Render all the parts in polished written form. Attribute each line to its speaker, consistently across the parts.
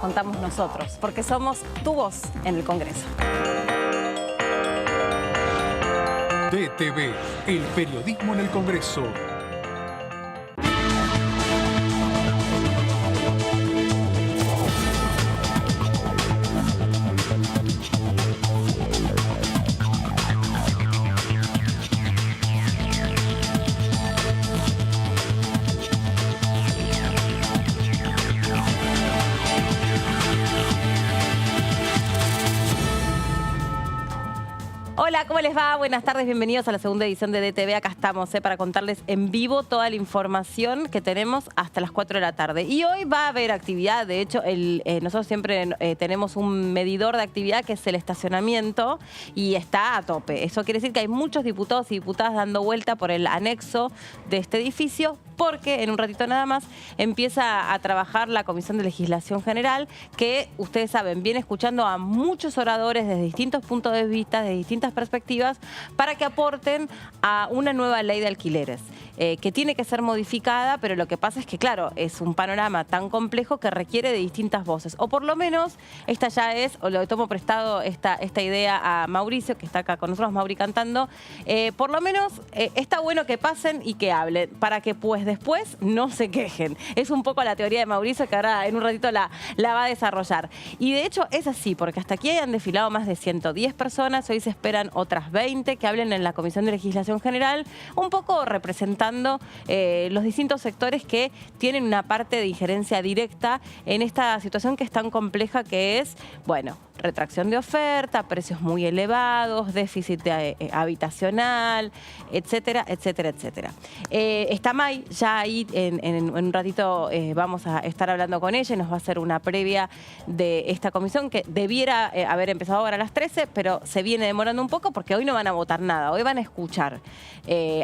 Speaker 1: Contamos nosotros, porque somos tu voz en el Congreso.
Speaker 2: DTV, el periodismo en el Congreso.
Speaker 1: Hola, ¿cómo les va? Buenas tardes, bienvenidos a la segunda edición de DTV. Acá estamos para contarles en vivo toda la información que tenemos hasta las 4 de la tarde. Y hoy va a haber actividad, de hecho, nosotros siempre tenemos un medidor de actividad que es el estacionamiento y está a tope. Eso quiere decir que hay muchos diputados y diputadas dando vuelta por el anexo de este edificio, porque en un ratito nada más empieza a trabajar la Comisión de Legislación General, que ustedes saben, viene escuchando a muchos oradores desde distintos puntos de vista, de distintas perspectivas, para que aporten a una nueva ley de alquileres, que tiene que ser modificada, pero lo que pasa es que, claro, es un panorama tan complejo que requiere de distintas voces. O por lo menos, esta ya es, o lo tomo prestado esta idea a Mauricio, que está acá con nosotros, Mauri cantando, por lo menos está bueno que pasen y que hablen, para que pues después no se quejen. Es un poco la teoría de Mauricio, que ahora en un ratito la va a desarrollar. Y de hecho es así, porque hasta aquí han desfilado más de 110 personas, hoy se esperan otras 20 que hablen en la Comisión de Legislación General, un poco representando los distintos sectores que tienen una parte de injerencia directa en esta situación que es tan compleja, que es, bueno, retracción de oferta, precios muy elevados, déficit habitacional, etcétera, etcétera, etcétera. Está May, ya ahí en un ratito vamos a estar hablando con ella y nos va a hacer una previa de esta comisión que debiera haber empezado ahora a las 13, pero se viene demorando un poco porque hoy no van a votar nada, hoy van a escuchar.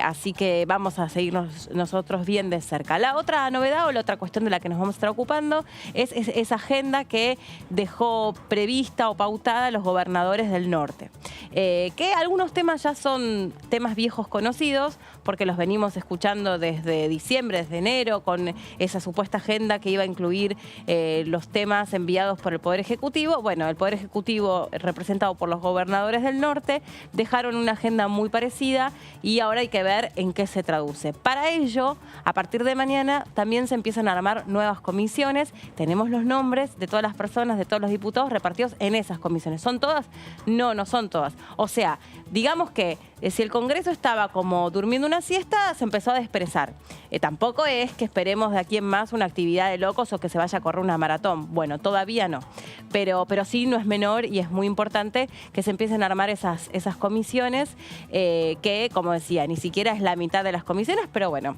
Speaker 1: Así que vamos a seguirnos nosotros bien de cerca. La otra novedad o la otra cuestión de la que nos vamos a estar ocupando es esa agenda que dejó prevista o pautada los gobernadores del norte. Que algunos temas ya son temas viejos conocidos, porque los venimos escuchando desde diciembre, desde enero, con esa supuesta agenda que iba a incluir los temas enviados por el Poder Ejecutivo. Bueno, el Poder Ejecutivo, representado por los gobernadores del norte, dejaron una agenda muy parecida y ahora hay que ver en qué se traduce. Para ello, a partir de mañana también se empiezan a armar nuevas comisiones. Tenemos los nombres de todas las personas, de todos los diputados repartidos en esas comisiones. ¿Son todas? No, no son todas. O sea, digamos que si el Congreso estaba como durmiendo una siesta, se empezó a desperezar. Tampoco es que esperemos de aquí en más una actividad de locos o que se vaya a correr una maratón. Bueno, todavía no. Pero sí no es menor y es muy importante que se empiecen a armar esas comisiones que, como decía, ni siquiera es la mitad de las comisiones, pero bueno.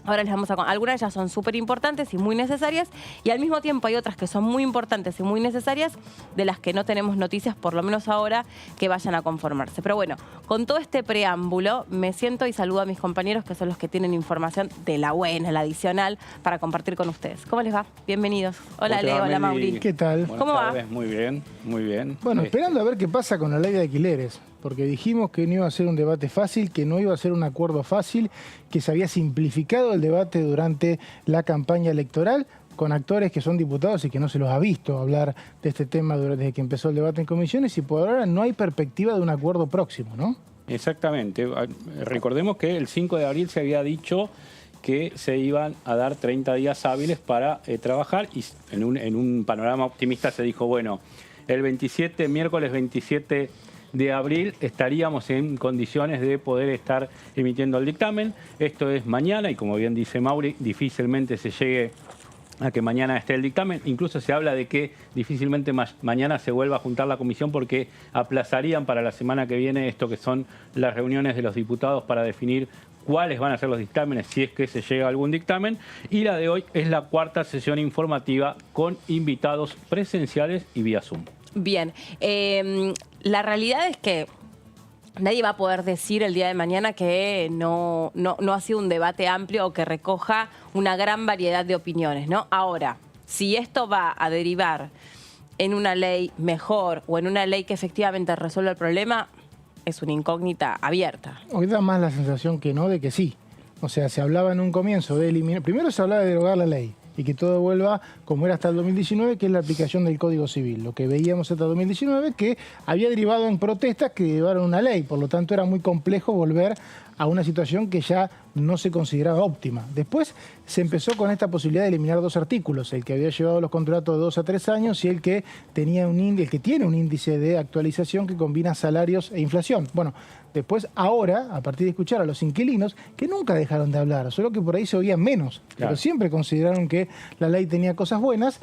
Speaker 1: Ahora les vamos a... Algunas de ellas son súper importantes y muy necesarias, y al mismo tiempo hay otras que son muy importantes y muy necesarias, de las que no tenemos noticias, por lo menos ahora, que vayan a conformarse. Pero bueno, con todo este preámbulo, me siento y saludo a mis compañeros, que son los que tienen información de la buena, la adicional, para compartir con ustedes. ¿Cómo les va? Bienvenidos. Hola Leo, hola Mauri.
Speaker 3: ¿Qué tal?
Speaker 1: ¿Cómo va?
Speaker 4: Muy bien, muy bien.
Speaker 3: Bueno, esperando a ver qué pasa con la ley de alquileres, porque dijimos que no iba a ser un debate fácil, que no iba a ser un acuerdo fácil, que se había simplificado el debate durante la campaña electoral con actores que son diputados y que no se los ha visto hablar de este tema desde que empezó el debate en comisiones, y por ahora no hay perspectiva de un acuerdo próximo, ¿no?
Speaker 4: Exactamente. Recordemos que el 5 de abril se había dicho que se iban a dar 30 días hábiles para trabajar, y en un panorama optimista se dijo, bueno, el miércoles 27 de abril estaríamos en condiciones de poder estar emitiendo el dictamen. Esto es mañana y, como bien dice Mauri, difícilmente se llegue a que mañana esté el dictamen. Incluso se habla de que difícilmente mañana se vuelva a juntar la comisión, porque aplazarían para la semana que viene esto que son las reuniones de los diputados para definir cuáles van a ser los dictámenes, si es que se llega a algún dictamen. Y la de hoy es la cuarta sesión informativa con invitados presenciales y vía Zoom.
Speaker 1: Bien, la realidad es que nadie va a poder decir el día de mañana que no ha sido un debate amplio o que recoja una gran variedad de opiniones, ¿no? Ahora, si esto va a derivar en una ley mejor o en una ley que efectivamente resuelva el problema, es una incógnita abierta.
Speaker 3: Hoy da más la sensación que no de que sí. O sea, se hablaba en un comienzo de eliminar... Primero se hablaba de derogar la ley, y que todo vuelva como era hasta el 2019, que es la aplicación del Código Civil. Lo que veíamos hasta el 2019, que había derivado en protestas que llevaron una ley, por lo tanto era muy complejo volver a una situación que ya no se consideraba óptima. Después se empezó con esta posibilidad de eliminar 2 artículos, el que había llevado los contratos de 2 a 3 años y el que tenía el que tiene un índice de actualización que combina salarios e inflación. Bueno, después ahora, a partir de escuchar a los inquilinos, que nunca dejaron de hablar, solo que por ahí se oían menos,
Speaker 4: claro,
Speaker 3: pero siempre consideraron que la ley tenía cosas buenas,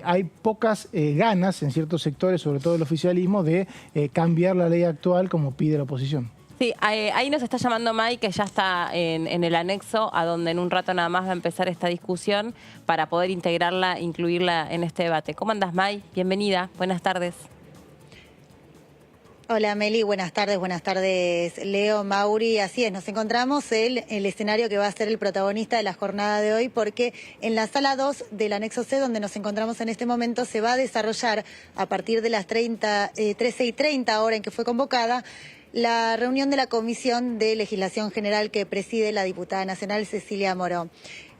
Speaker 3: hay pocas ganas en ciertos sectores, sobre todo el oficialismo, de cambiar la ley actual como pide la oposición.
Speaker 1: Sí, ahí nos está llamando May, que ya está en el anexo, a donde en un rato nada más va a empezar esta discusión para poder integrarla, incluirla en este debate. ¿Cómo andás, May? Bienvenida, buenas tardes.
Speaker 5: Hola Meli, buenas tardes, Leo, Mauri. Así es, nos encontramos en el escenario que va a ser el protagonista de la jornada de hoy, porque en la sala 2 del anexo C, donde nos encontramos en este momento, se va a desarrollar a partir de las 13:30 hora en que fue convocada la reunión de la Comisión de Legislación General que preside la diputada nacional Cecilia Moró.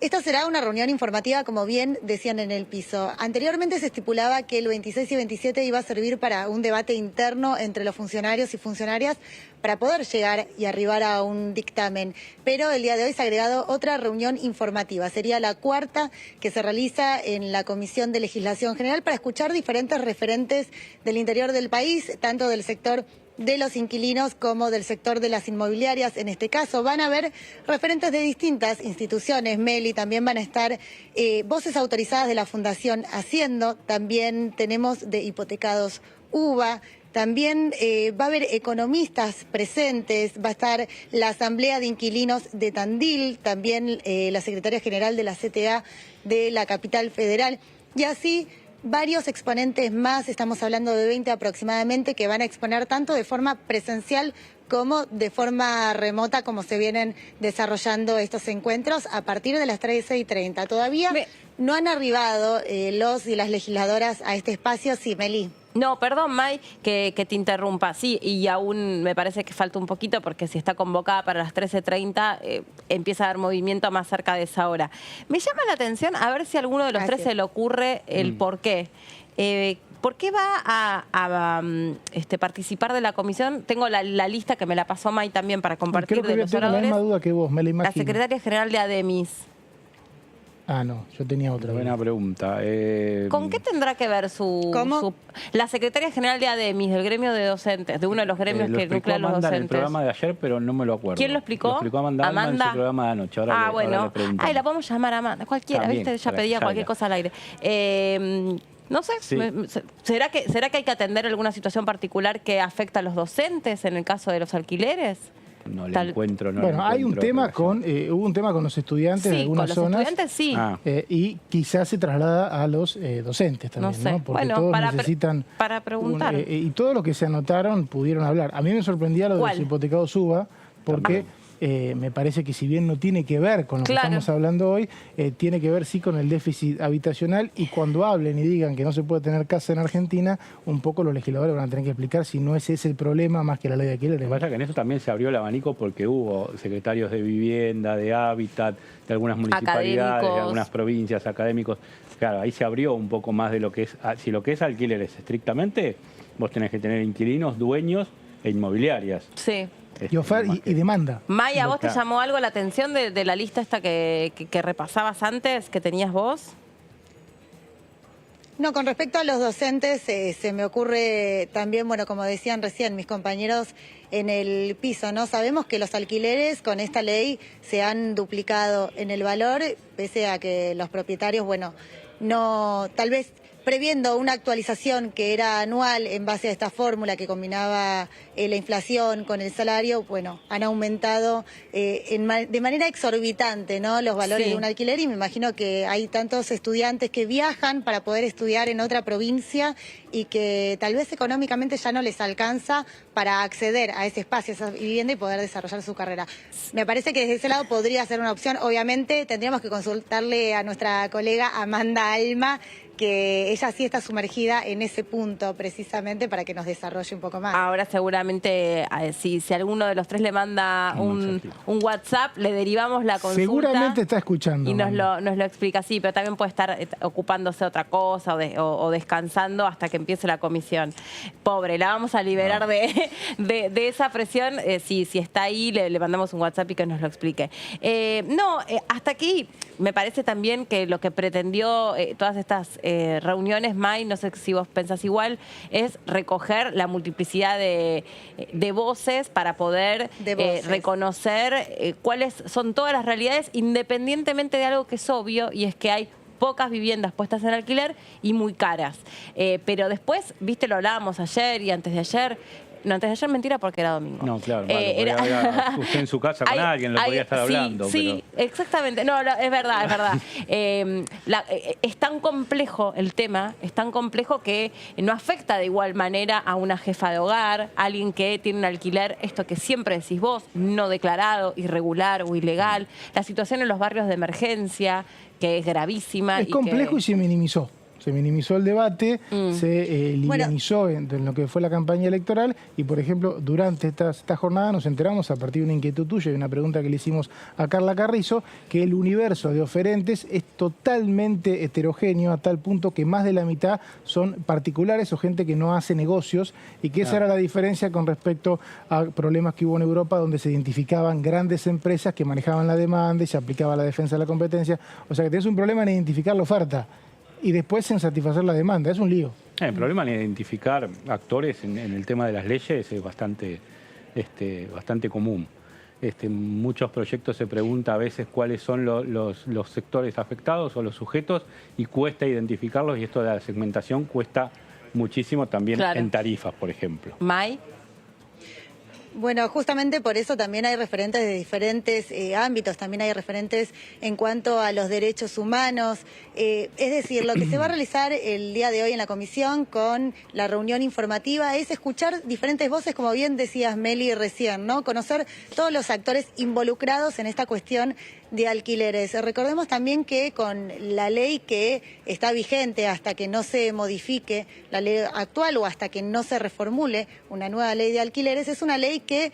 Speaker 5: Esta será una reunión informativa, como bien decían en el piso. Anteriormente se estipulaba que el 26 y 27 iba a servir para un debate interno entre los funcionarios y funcionarias para poder llegar y arribar a un dictamen. Pero el día de hoy se ha agregado otra reunión informativa. Sería la 4ª que se realiza en la Comisión de Legislación General para escuchar diferentes referentes del interior del país, tanto del sector de los inquilinos como del sector de las inmobiliarias. En este caso van a haber referentes de distintas instituciones, Meli, también van a estar voces autorizadas de la Fundación Haciendo, también tenemos de Hipotecados UBA, también va a haber economistas presentes, va a estar la Asamblea de Inquilinos de Tandil, también la Secretaria General de la CTA de la Capital Federal, y así varios exponentes más, estamos hablando de 20 aproximadamente, que van a exponer tanto de forma presencial como de forma remota, como se vienen desarrollando estos encuentros a partir de las 13:30. Todavía no han arribado los y las legisladoras a este espacio, sí, Meli.
Speaker 1: No, perdón, May, que te interrumpa. Sí, y aún me parece que falta un poquito, porque si está convocada para las 13:30, empieza a haber movimiento más cerca de esa hora. Me llama la atención, a ver si a alguno de los tres se le ocurre el por qué. ¿Por qué va a participar de la comisión? Tengo la lista que me la pasó May también para compartir.
Speaker 3: Creo que
Speaker 1: de los
Speaker 3: tengo la
Speaker 1: oradores.
Speaker 3: misma duda que vos, me la imagino.
Speaker 1: La secretaria general de ADEMIS.
Speaker 3: Ah, no, yo tenía otra.
Speaker 4: Buena pregunta.
Speaker 1: ¿Con qué tendrá que ver la secretaria general de ADEMIS, del gremio de docentes, de uno de los gremios que nuclea a los docentes?
Speaker 4: En el programa de ayer, pero no me lo acuerdo.
Speaker 1: ¿Quién lo explicó?
Speaker 4: Lo explicó Amanda en su programa de anoche. Ahora
Speaker 1: bueno.
Speaker 4: Ahora
Speaker 1: La podemos llamar a Amanda. Cualquiera,
Speaker 4: también,
Speaker 1: ¿viste? Ya pedía cualquier cosa al aire. No sé,
Speaker 4: sí.
Speaker 1: ¿será que hay que atender alguna situación particular que afecta a los docentes en el caso de los alquileres?
Speaker 4: No le encuentro.
Speaker 3: Bueno, hay un tema hubo un tema con los estudiantes de algunas zonas.
Speaker 1: Los estudiantes sí.
Speaker 3: Y quizás se traslada a los docentes también,
Speaker 1: no sé.
Speaker 3: ¿no? Porque todos necesitan
Speaker 1: para preguntar.
Speaker 3: Y todos los que se anotaron pudieron hablar. A mí me sorprendía lo de los hipotecados UBA, porque me parece que si bien no tiene que ver con lo que estamos hablando hoy, tiene que ver sí con el déficit habitacional, y cuando hablen y digan que no se puede tener casa en Argentina, un poco los legisladores van a tener que explicar si no es ese el problema más que la ley de alquileres.
Speaker 4: Lo que pasa es que en eso también se abrió el abanico porque hubo secretarios de vivienda, de hábitat, de algunas municipalidades, de algunas provincias, académicos. Claro, ahí se abrió un poco más de lo que es, si lo que es alquileres estrictamente, vos tenés que tener inquilinos, dueños e inmobiliarias.
Speaker 1: Sí.
Speaker 3: Y demanda.
Speaker 1: Maya, ¿vos te llamó algo la atención de la lista esta que repasabas antes, que tenías vos?
Speaker 5: No, con respecto a los docentes, se me ocurre también, bueno, como decían recién mis compañeros en el piso, ¿no? Sabemos que los alquileres con esta ley se han duplicado en el valor, pese a que los propietarios, bueno, no, tal vez previendo una actualización que era anual en base a esta fórmula que combinaba la inflación con el salario, bueno, han aumentado de manera exorbitante, ¿no?, los valores de un alquiler, y me imagino que hay tantos estudiantes que viajan para poder estudiar en otra provincia y que tal vez económicamente ya no les alcanza para acceder a ese espacio, a esa vivienda y poder desarrollar su carrera. Me parece que desde ese lado podría ser una opción. Obviamente tendríamos que consultarle a nuestra colega Amanda Alma que ella sí está sumergida en ese punto precisamente para que nos desarrolle un poco más.
Speaker 1: Ahora seguramente, si alguno de los tres le manda un WhatsApp, le derivamos la consulta.
Speaker 3: Seguramente está escuchando.
Speaker 1: Y nos lo explica, sí, pero también puede estar ocupándose de otra cosa o descansando hasta que empiece la comisión. Pobre, la vamos a liberar de esa presión. Si está ahí, le mandamos un WhatsApp y que nos lo explique. Hasta aquí me parece también que lo que pretendió todas estas reuniones, May, no sé si vos pensás igual, es recoger la multiplicidad de voces para poder reconocer cuáles son todas las realidades, independientemente de algo que es obvio, y es que hay pocas viviendas puestas en alquiler y muy caras. Pero después, viste, lo hablábamos ayer y antes de ayer. No, antes de ayer mentira porque era domingo.
Speaker 4: No, claro, era usted en su casa con alguien, lo podía estar hablando.
Speaker 1: Sí, pero... exactamente. No, es verdad, es verdad. Es tan complejo el tema, es tan complejo que no afecta de igual manera a una jefa de hogar, a alguien que tiene un alquiler, esto que siempre decís vos, no declarado, irregular o ilegal, la situación en los barrios de emergencia, que es gravísima.
Speaker 3: Es complejo y se minimizó. Se minimizó el debate, se livianizó en lo que fue la campaña electoral y, por ejemplo, durante esta jornada nos enteramos, a partir de una inquietud tuya y una pregunta que le hicimos a Carla Carrizo, que el universo de oferentes es totalmente heterogéneo a tal punto que más de la mitad son particulares o gente que no hace negocios y que esa era la diferencia con respecto a problemas que hubo en Europa donde se identificaban grandes empresas que manejaban la demanda y se aplicaba la defensa de la competencia. O sea que tenés un problema en identificar la oferta y después en satisfacer la demanda. Es un lío.
Speaker 4: El problema en identificar actores en el tema de las leyes es bastante común. Muchos proyectos se pregunta a veces cuáles son los sectores afectados o los sujetos y cuesta identificarlos, y esto de la segmentación cuesta muchísimo también en tarifas, por ejemplo.
Speaker 1: May.
Speaker 5: Bueno, justamente por eso también hay referentes de diferentes ámbitos, también hay referentes en cuanto a los derechos humanos. Es decir, lo que se va a realizar el día de hoy en la comisión con la reunión informativa es escuchar diferentes voces, como bien decías, Meli, recién, ¿no? Conocer todos los actores involucrados en esta cuestión de alquileres. Recordemos también que con la ley que está vigente hasta que no se modifique la ley actual o hasta que no se reformule una nueva ley de alquileres, es una ley que,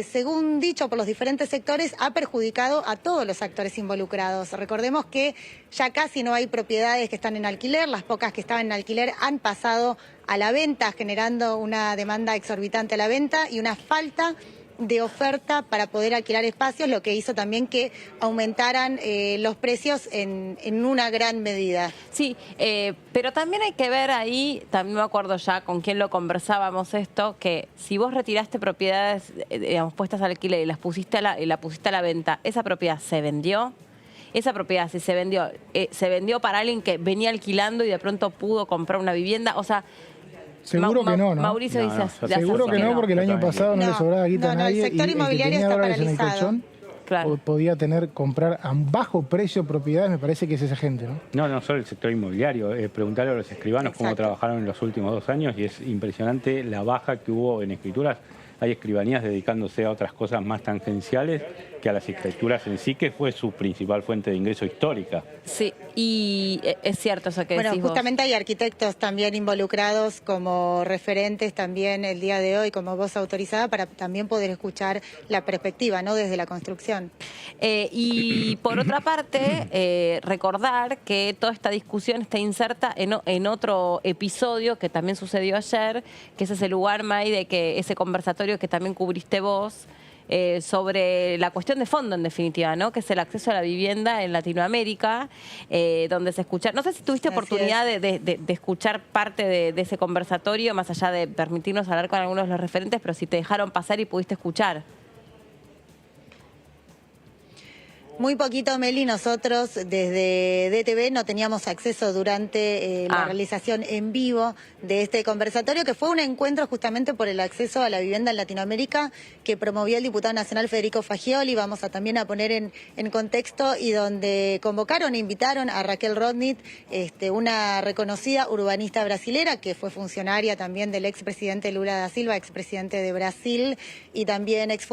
Speaker 5: según dicho por los diferentes sectores, ha perjudicado a todos los actores involucrados. Recordemos que ya casi no hay propiedades que están en alquiler, las pocas que estaban en alquiler han pasado a la venta, generando una demanda exorbitante a la venta y una falta de oferta para poder alquilar espacios, lo que hizo también que aumentaran los precios en una gran medida.
Speaker 1: Sí, pero también hay que ver ahí, también me acuerdo ya con quién lo conversábamos esto, que si vos retiraste propiedades, digamos, puestas al alquiler y la pusiste a la venta, ¿esa propiedad se vendió? Esa propiedad, si se vendió para alguien que venía alquilando y de pronto pudo comprar una vivienda, o sea...
Speaker 3: Seguro que no, ¿no?
Speaker 1: Mauricio dice...
Speaker 3: Seguro que no, porque el año pasado no le sobraba guita a nadie.
Speaker 5: El sector inmobiliario
Speaker 3: y el que tenía
Speaker 5: está
Speaker 3: dólares en el
Speaker 5: paralizado.
Speaker 3: colchón podía comprar a un bajo precio propiedades, me parece que es esa gente, ¿no?
Speaker 4: No solo el sector inmobiliario. Preguntarle a los escribanos cómo trabajaron en los últimos 2 años y es impresionante la baja que hubo en escrituras. Hay escribanías dedicándose a otras cosas más tangenciales que a las escrituras en sí, que fue su principal fuente de ingreso histórica.
Speaker 1: Sí, y es cierto eso que decís vos.
Speaker 5: Justamente hay arquitectos también involucrados como referentes también el día de hoy, como voz autorizada, para también poder escuchar la perspectiva, ¿no?, desde la construcción.
Speaker 1: Y por otra parte, recordar que toda esta discusión está inserta en otro episodio que también sucedió ayer, que es ese lugar, May, de que ese conversatorio que también cubriste vos, sobre la cuestión de fondo, en definitiva, ¿no?, que es el acceso a la vivienda en Latinoamérica, donde se escucha... No sé si tuviste oportunidad de escuchar parte de ese conversatorio, más allá de permitirnos hablar con algunos de los referentes, pero si te dejaron pasar y pudiste escuchar.
Speaker 5: Muy poquito, Meli. Nosotros desde DTV no teníamos acceso durante la realización en vivo de este conversatorio, que fue un encuentro justamente por el acceso a la vivienda en Latinoamérica que promovió el diputado nacional Federico Fagioli. Vamos a también a poner en contexto, y donde convocaron e invitaron a Raquel Rodnit, una reconocida urbanista brasilera que fue funcionaria también del expresidente Lula da Silva, expresidente de Brasil, y también ex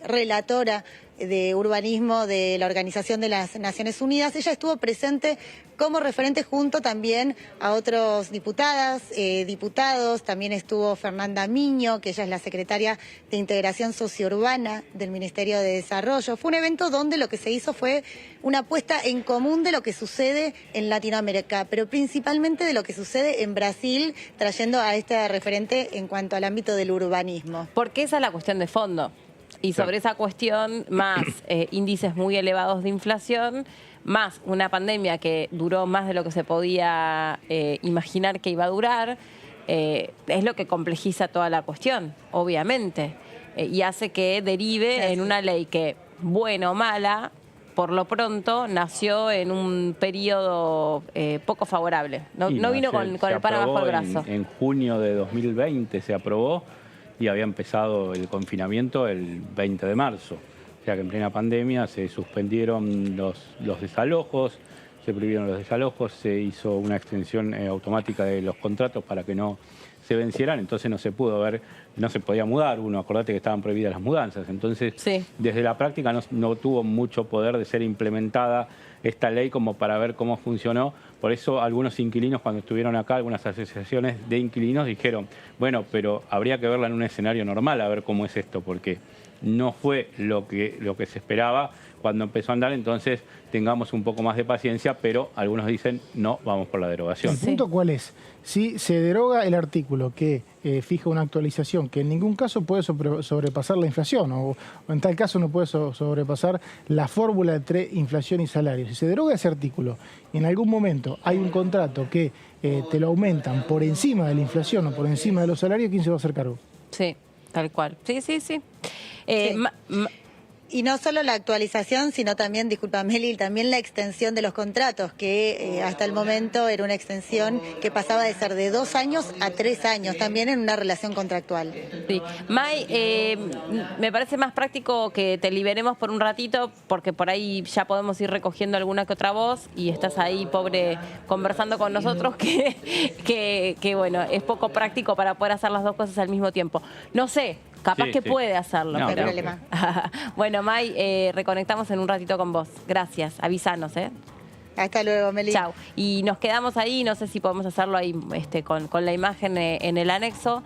Speaker 5: relatora de Urbanismo de la Organización de las Naciones Unidas. Ella estuvo presente como referente junto también a otros diputados. También estuvo Fernanda Miño, que ella es la secretaria de Integración Sociourbana del Ministerio de Desarrollo. Fue un evento donde lo que se hizo fue una puesta en común de lo que sucede en Latinoamérica, pero principalmente de lo que sucede en Brasil, trayendo a este referente en cuanto al ámbito del urbanismo.
Speaker 1: Porque esa es la cuestión de fondo. Y sobre esa cuestión, más índices muy elevados de inflación, más una pandemia que duró más de lo que se podía imaginar que iba a durar, es lo que complejiza toda la cuestión, obviamente. Y hace que derive en una ley que, buena o mala, por lo pronto nació en un periodo poco favorable. No vino con el pan abajo el brazo.
Speaker 4: En junio de 2020 se aprobó y había empezado el confinamiento el 20 de marzo. O sea que en plena pandemia se suspendieron los desalojos, se prohibieron los desalojos, se hizo una extensión automática de los contratos para que no se vencieran, entonces no se podía mudar uno, acordate que estaban prohibidas las mudanzas, entonces desde la práctica no tuvo mucho poder de ser implementada esta ley como para ver cómo funcionó. Por eso algunos inquilinos, cuando estuvieron acá, algunas asociaciones de inquilinos dijeron, bueno, pero habría que verla en un escenario normal a ver cómo es esto, porque no fue lo que se esperaba cuando empezó a andar, entonces tengamos un poco más de paciencia, pero algunos dicen, no, vamos por la derogación.
Speaker 3: ¿El punto cuál es? Si se deroga el artículo que fija una actualización que en ningún caso puede sobrepasar la inflación, o en tal caso no puede sobrepasar la fórmula entre inflación y salario. Si se deroga ese artículo y en algún momento hay un contrato que te lo aumentan por encima de la inflación o por encima de los salarios, ¿quién se va a hacer cargo?
Speaker 1: Sí, tal cual. Sí.
Speaker 5: Y no solo la actualización, sino también, disculpa Meli, también la extensión de los contratos, que hasta el momento era una extensión que pasaba de ser de 2 años a 3 años, también en una relación contractual.
Speaker 1: Sí. May, me parece más práctico que te liberemos por un ratito, porque por ahí ya podemos ir recogiendo alguna que otra voz y estás ahí, pobre, conversando con nosotros, que bueno, es poco práctico para poder hacer las dos cosas al mismo tiempo. No sé. Capaz que puede hacerlo.
Speaker 5: No,
Speaker 1: pero...
Speaker 5: problema.
Speaker 1: Bueno, May, reconectamos en un ratito con vos. Gracias. Avísanos, ¿eh?
Speaker 5: Hasta luego, Meli.
Speaker 1: Chau. Y nos quedamos ahí, no sé si podemos hacerlo ahí con la imagen en el anexo,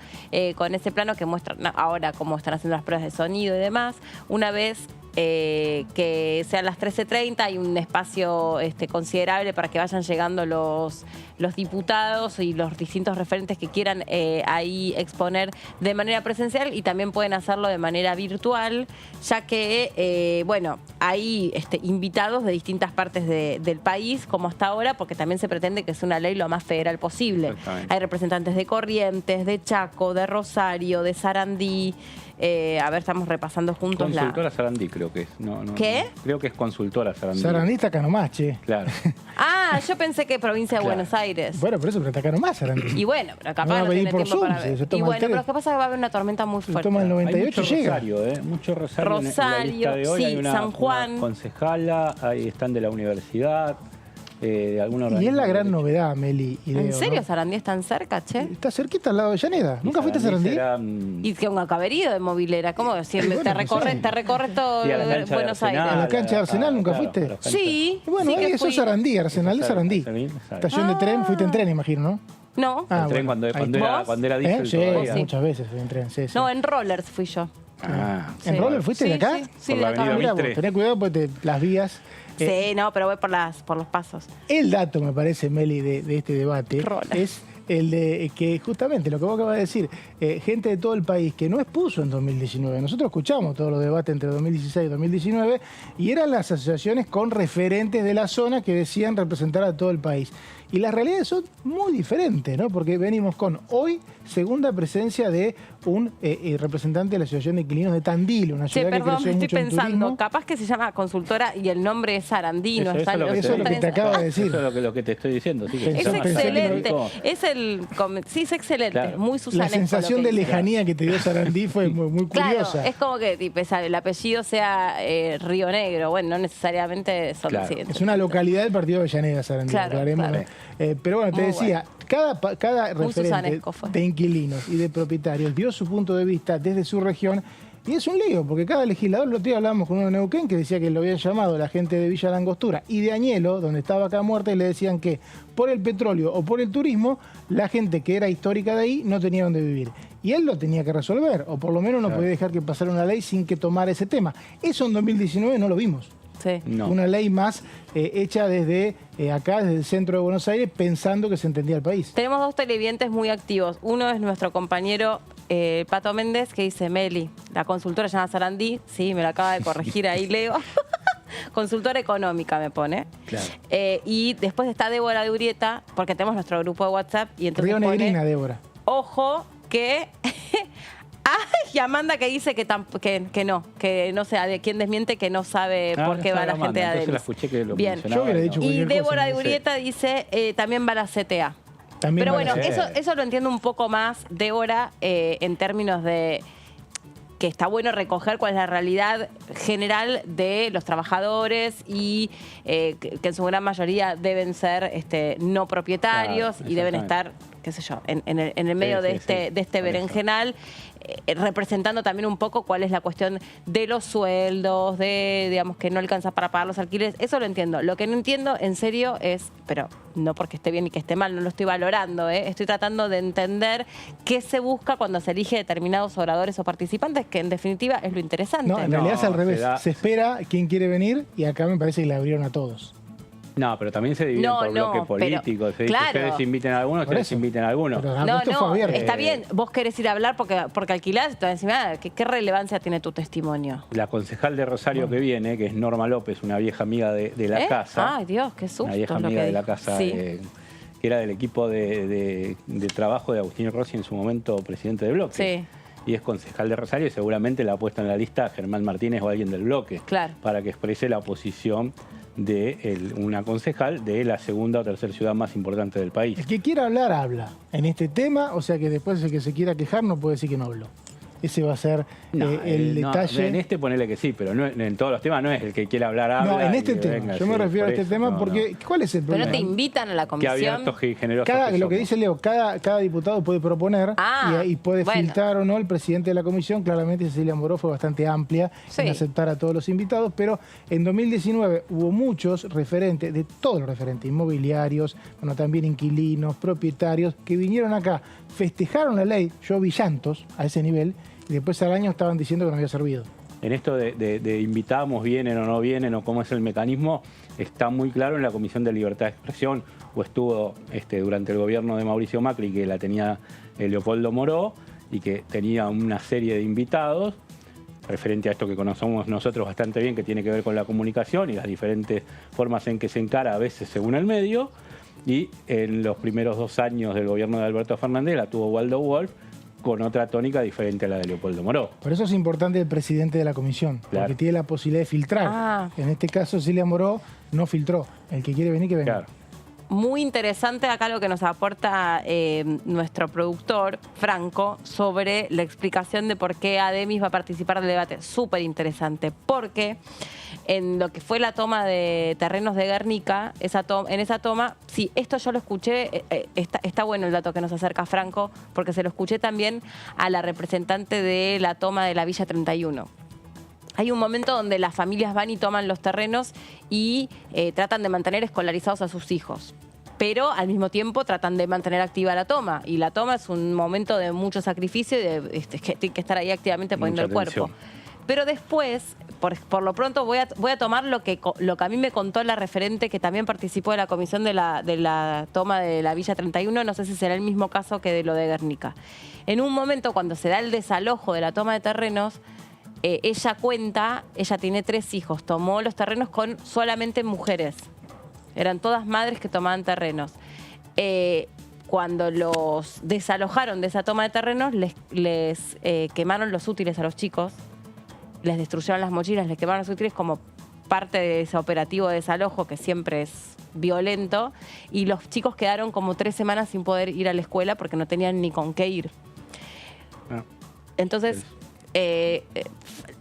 Speaker 1: con ese plano que muestra ahora cómo están haciendo las pruebas de sonido y demás. Una vez que sean las 13:30, hay un espacio considerable para que vayan llegando los diputados y los distintos referentes que quieran ahí exponer de manera presencial, y también pueden hacerlo de manera virtual, ya que, bueno, hay invitados de distintas partes del país, como hasta ahora, porque también se pretende que sea una ley lo más federal posible. Hay representantes de Corrientes, de Chaco, de Rosario, de Sarandí. A ver, estamos repasando juntos
Speaker 4: Consultora Sarandí, creo que es.
Speaker 1: ¿Qué?
Speaker 4: Creo que es Consultora Sarandí.
Speaker 3: Sarandí está acá nomás, che.
Speaker 4: Claro.
Speaker 1: Ah, yo pensé que provincia de Buenos Aires.
Speaker 3: Bueno, por eso, pero está acá nomás Sarandí.
Speaker 1: Y bueno, pero capaz no tiene tiempo para ver. Y bueno, pero lo que pasa es que va a haber una tormenta muy fuerte.
Speaker 3: Toma el 98
Speaker 4: hay mucho
Speaker 3: llega.
Speaker 4: Rosario, mucho Rosario, en la lista de hoy.
Speaker 1: Sí,
Speaker 4: hay una,
Speaker 1: San Juan.
Speaker 4: Una concejala, ahí están de la universidad, de alguna
Speaker 3: Y es la gran novedad, Meli y Leo,
Speaker 1: ¿En serio
Speaker 3: ¿no?
Speaker 1: Sarandí es tan cerca, che?
Speaker 3: Está cerquita al lado de Llaneda. ¿Nunca fuiste a Sarandí?
Speaker 1: Y que un acaberido de movilera. ¿Cómo? Si
Speaker 3: bueno,
Speaker 1: te recorres todo
Speaker 4: Sí, a la cancha de
Speaker 1: Buenos
Speaker 4: Arsenal,
Speaker 1: Aires.
Speaker 3: ¿A la cancha de Arsenal nunca
Speaker 4: claro,
Speaker 3: fuiste?
Speaker 4: a la cancha.
Speaker 1: Sí.
Speaker 3: Y bueno,
Speaker 1: sí que
Speaker 3: eso
Speaker 1: fui.
Speaker 3: es Sarandí, Arsenal de Sarandí.
Speaker 4: Exacto.
Speaker 3: Estación de tren, fuiste en tren, imagino, ¿no?
Speaker 1: No.
Speaker 3: Ah,
Speaker 4: El tren
Speaker 3: bueno,
Speaker 4: cuando era
Speaker 1: ¿Vos?
Speaker 4: diésel
Speaker 3: Sí,
Speaker 4: todavía.
Speaker 1: Sí.
Speaker 3: muchas veces fui en tren, sí.
Speaker 1: No, en rollers fui yo.
Speaker 3: ¿En
Speaker 1: Sí.
Speaker 3: roller fuiste de acá?
Speaker 1: Sí,
Speaker 4: Por
Speaker 1: de
Speaker 4: la
Speaker 1: acá.
Speaker 4: avenida
Speaker 3: Mirá vos,
Speaker 4: Mitre.
Speaker 3: tené cuidado porque las vías...
Speaker 1: Sí, no, pero voy por los pasos.
Speaker 3: El dato, me parece, Meli, de este debate
Speaker 1: Rola.
Speaker 3: es el de que justamente lo que vos acabas de decir, gente de todo el país que no expuso en 2019. Nosotros escuchamos todos los debates entre 2016 y 2019 y eran las asociaciones con referentes de la zona que decían representar a todo el país. Y las realidades son muy diferentes, ¿no? Porque venimos con hoy segunda presencia de un representante de la Asociación de Inquilinos de Tandil, una
Speaker 1: Che,
Speaker 3: ciudad que
Speaker 1: perdón,
Speaker 3: creció
Speaker 1: me
Speaker 3: mucho
Speaker 1: estoy
Speaker 3: en
Speaker 1: pensando,
Speaker 3: turismo.
Speaker 1: capaz que se llama consultora y el nombre es Sarandí, no
Speaker 4: Eso
Speaker 1: está
Speaker 4: es lo que
Speaker 3: Eso es lo que te acabo de decir.
Speaker 4: Eso es lo que te estoy diciendo. Sí, que
Speaker 3: Pensé-
Speaker 1: Es
Speaker 4: se llama
Speaker 1: excelente.
Speaker 4: Sarandí.
Speaker 1: Sí, es excelente.
Speaker 4: Claro.
Speaker 1: Muy
Speaker 3: La
Speaker 1: susanesco
Speaker 3: sensación
Speaker 1: lo
Speaker 3: de
Speaker 1: que dice.
Speaker 3: lejanía que te dio Sarandí fue muy
Speaker 1: Claro,
Speaker 3: curiosa.
Speaker 1: es como que tipo, el apellido sea Río Negro. Bueno, no necesariamente son
Speaker 4: Claro.
Speaker 1: siguientes.
Speaker 3: Es una localidad del partido de Avellaneda, Sarandí.
Speaker 1: Claro,
Speaker 3: aclaremos,
Speaker 1: claro.
Speaker 3: ¿no? Pero bueno, te
Speaker 1: Muy
Speaker 3: decía, cada
Speaker 1: Muy
Speaker 3: referente
Speaker 1: susanesco fue.
Speaker 3: de inquilinos y de propietarios dio su punto de vista desde su región Y es un lío, porque cada legislador, el otro día hablábamos con uno de Neuquén que decía que lo habían llamado la gente de Villa Langostura y de Añelo, donde estaba acá muerta, y le decían que por el petróleo o por el turismo, la gente que era histórica de ahí no tenía dónde vivir. Y él lo tenía que resolver, o por lo menos no podía dejar que pasara una ley sin que tomara ese tema. Eso en 2019 no lo vimos.
Speaker 1: Sí.
Speaker 4: No.
Speaker 3: Una ley más hecha desde acá, desde el centro de Buenos Aires, pensando que se entendía el país.
Speaker 1: Tenemos dos televidentes muy activos. Uno es nuestro compañero Pato Méndez, que dice, Meli, la consultora se llama Sarandí. Sí, me la acaba de corregir ahí, Leo. Consultora económica me pone.
Speaker 4: Claro.
Speaker 1: Y después está Débora de Urieta, porque tenemos nuestro grupo de WhatsApp. Y entonces
Speaker 3: Río
Speaker 1: pone,
Speaker 3: Negrina, Débora.
Speaker 1: ojo, que... y Amanda que dice que no sé, de quién desmiente que no sabe por qué va la gente de
Speaker 4: Entonces
Speaker 1: Además.
Speaker 4: la escuché que lo
Speaker 1: Bien.
Speaker 4: mencionaba.
Speaker 3: Yo hubiera dicho
Speaker 1: Y
Speaker 3: cualquier cosa,
Speaker 1: Débora de
Speaker 3: no sé.
Speaker 1: Urieta dice también va la CTA.
Speaker 3: También
Speaker 1: Pero
Speaker 3: va a
Speaker 1: bueno,
Speaker 3: ser.
Speaker 1: eso lo entiendo un poco más, Débora, en términos de que está bueno recoger cuál es la realidad general de los trabajadores y que en su gran mayoría deben ser no propietarios
Speaker 4: Claro,
Speaker 1: y deben
Speaker 4: exactamente.
Speaker 1: estar, qué sé yo, en el medio
Speaker 4: Sí,
Speaker 1: de
Speaker 4: sí,
Speaker 1: este
Speaker 4: sí.
Speaker 1: berenjenal, representando también un poco cuál es la cuestión de los sueldos, de, digamos, que no alcanza para pagar los alquileres. Eso lo entiendo. Lo que no entiendo, en serio, es, pero no porque esté bien ni que esté mal, no lo estoy valorando, estoy tratando de entender qué se busca cuando se elige determinados oradores o participantes, que en definitiva es lo interesante.
Speaker 3: No, en realidad es al
Speaker 4: No,
Speaker 3: revés.
Speaker 4: se da-
Speaker 3: Se espera quién quiere venir y acá me parece que le abrieron a todos.
Speaker 4: No, pero también se dividen
Speaker 1: No,
Speaker 4: por bloque
Speaker 1: no,
Speaker 4: político.
Speaker 1: pero-
Speaker 4: Se dice,
Speaker 1: claro.
Speaker 4: ustedes inviten a algunos,
Speaker 3: Por
Speaker 4: ustedes
Speaker 3: eso.
Speaker 4: inviten a algunos.
Speaker 3: Pero
Speaker 1: No,
Speaker 3: esto fue
Speaker 1: no,
Speaker 3: abierto.
Speaker 1: está bien. Vos querés ir a hablar porque alquilás, te encima, ¿qué relevancia tiene tu testimonio?
Speaker 4: La concejal de Rosario que viene, que es Norma López, una vieja amiga de la casa.
Speaker 1: Ay, Dios, qué susto.
Speaker 4: Una vieja
Speaker 1: lo
Speaker 4: amiga
Speaker 1: que
Speaker 4: de la
Speaker 1: dijo.
Speaker 4: casa,
Speaker 1: Sí.
Speaker 4: que era del equipo de trabajo de Agustín Rossi, en su momento presidente del bloque.
Speaker 1: Sí.
Speaker 4: Y es concejal de Rosario y seguramente la ha puesto en la lista a Germán Martínez o alguien del bloque.
Speaker 1: Claro.
Speaker 4: Para que exprese la posición de una concejal de la segunda o tercera ciudad más importante del país.
Speaker 3: El que quiera hablar, habla. En este tema, o sea que después el que se quiera quejar no puede decir que no habló. Ese va a ser
Speaker 4: No,
Speaker 3: el
Speaker 4: no,
Speaker 3: detalle.
Speaker 4: en este ponele que sí, pero no, en todos los temas no es el que quiera hablar, habla.
Speaker 3: No, en este
Speaker 4: y
Speaker 3: tema.
Speaker 4: venga,
Speaker 3: Yo me
Speaker 4: sí,
Speaker 3: refiero a
Speaker 4: por
Speaker 3: este
Speaker 4: eso,
Speaker 3: tema
Speaker 4: no,
Speaker 3: porque,
Speaker 4: no.
Speaker 3: ¿cuál es el
Speaker 1: Pero no
Speaker 3: problema?
Speaker 1: te invitan a la
Speaker 4: Qué
Speaker 1: comisión.
Speaker 4: abiertos y generosos
Speaker 3: Lo que
Speaker 4: somos.
Speaker 3: dice Leo, cada diputado puede proponer y puede
Speaker 1: bueno.
Speaker 3: filtrar o no. El presidente de la comisión, claramente Cecilia Moró, fue bastante amplia
Speaker 1: Sí.
Speaker 3: en aceptar a todos los invitados, pero en 2019 hubo muchos referentes, de todos los referentes, inmobiliarios, bueno, también inquilinos, propietarios, que vinieron acá, festejaron la ley, yo vi llantos a ese nivel, y después al año estaban diciendo que no había servido.
Speaker 4: En esto de invitamos, vienen o no vienen, o cómo es el mecanismo, está muy claro en la Comisión de Libertad de Expresión, o estuvo durante el gobierno de Mauricio Macri, que la tenía Leopoldo Moró, y que tenía una serie de invitados, referente a esto que conocemos nosotros bastante bien, que tiene que ver con la comunicación y las diferentes formas en que se encara, a veces según el medio, y en los primeros 2 años del gobierno de Alberto Fernández la tuvo Waldo Wolf, con otra tónica diferente a la de Leopoldo Moró.
Speaker 3: Por eso es importante el presidente de la comisión,
Speaker 4: Claro.
Speaker 3: porque tiene la posibilidad de filtrar.
Speaker 1: Ah.
Speaker 3: En este caso, Cecilia Moró no filtró. El que quiere venir, que venga.
Speaker 4: Claro.
Speaker 1: Muy interesante acá lo que nos aporta nuestro productor, Franco, sobre la explicación de por qué Ademis va a participar del debate. Súper interesante, porque en lo que fue la toma de terrenos de Guernica, en esa toma, sí, esto yo lo escuché, está bueno el dato que nos acerca Franco, porque se lo escuché también a la representante de la toma de la Villa 31. Hay un momento donde las familias van y toman los terrenos y tratan de mantener escolarizados a sus hijos. Pero al mismo tiempo tratan de mantener activa la toma. Y la toma es un momento de mucho sacrificio y que tiene que estar ahí activamente poniendo el
Speaker 4: Mucha
Speaker 1: cuerpo.
Speaker 4: atención.
Speaker 1: Pero después, por lo pronto, voy a tomar lo que a mí me contó la referente que también participó de la comisión de la toma de la Villa 31. No sé si será el mismo caso que de lo de Guernica. En un momento, cuando se da el desalojo de la toma de terrenos, ella tiene 3 hijos, tomó los terrenos con solamente mujeres. Eran todas madres que tomaban terrenos. Cuando los desalojaron de esa toma de terrenos, les quemaron los útiles a los chicos, les destruyeron las mochilas, les quemaron los útiles como parte de ese operativo de desalojo que siempre es violento, y los chicos quedaron como 3 semanas sin poder ir a la escuela porque no tenían ni con qué ir.
Speaker 4: Ah.
Speaker 1: Entonces,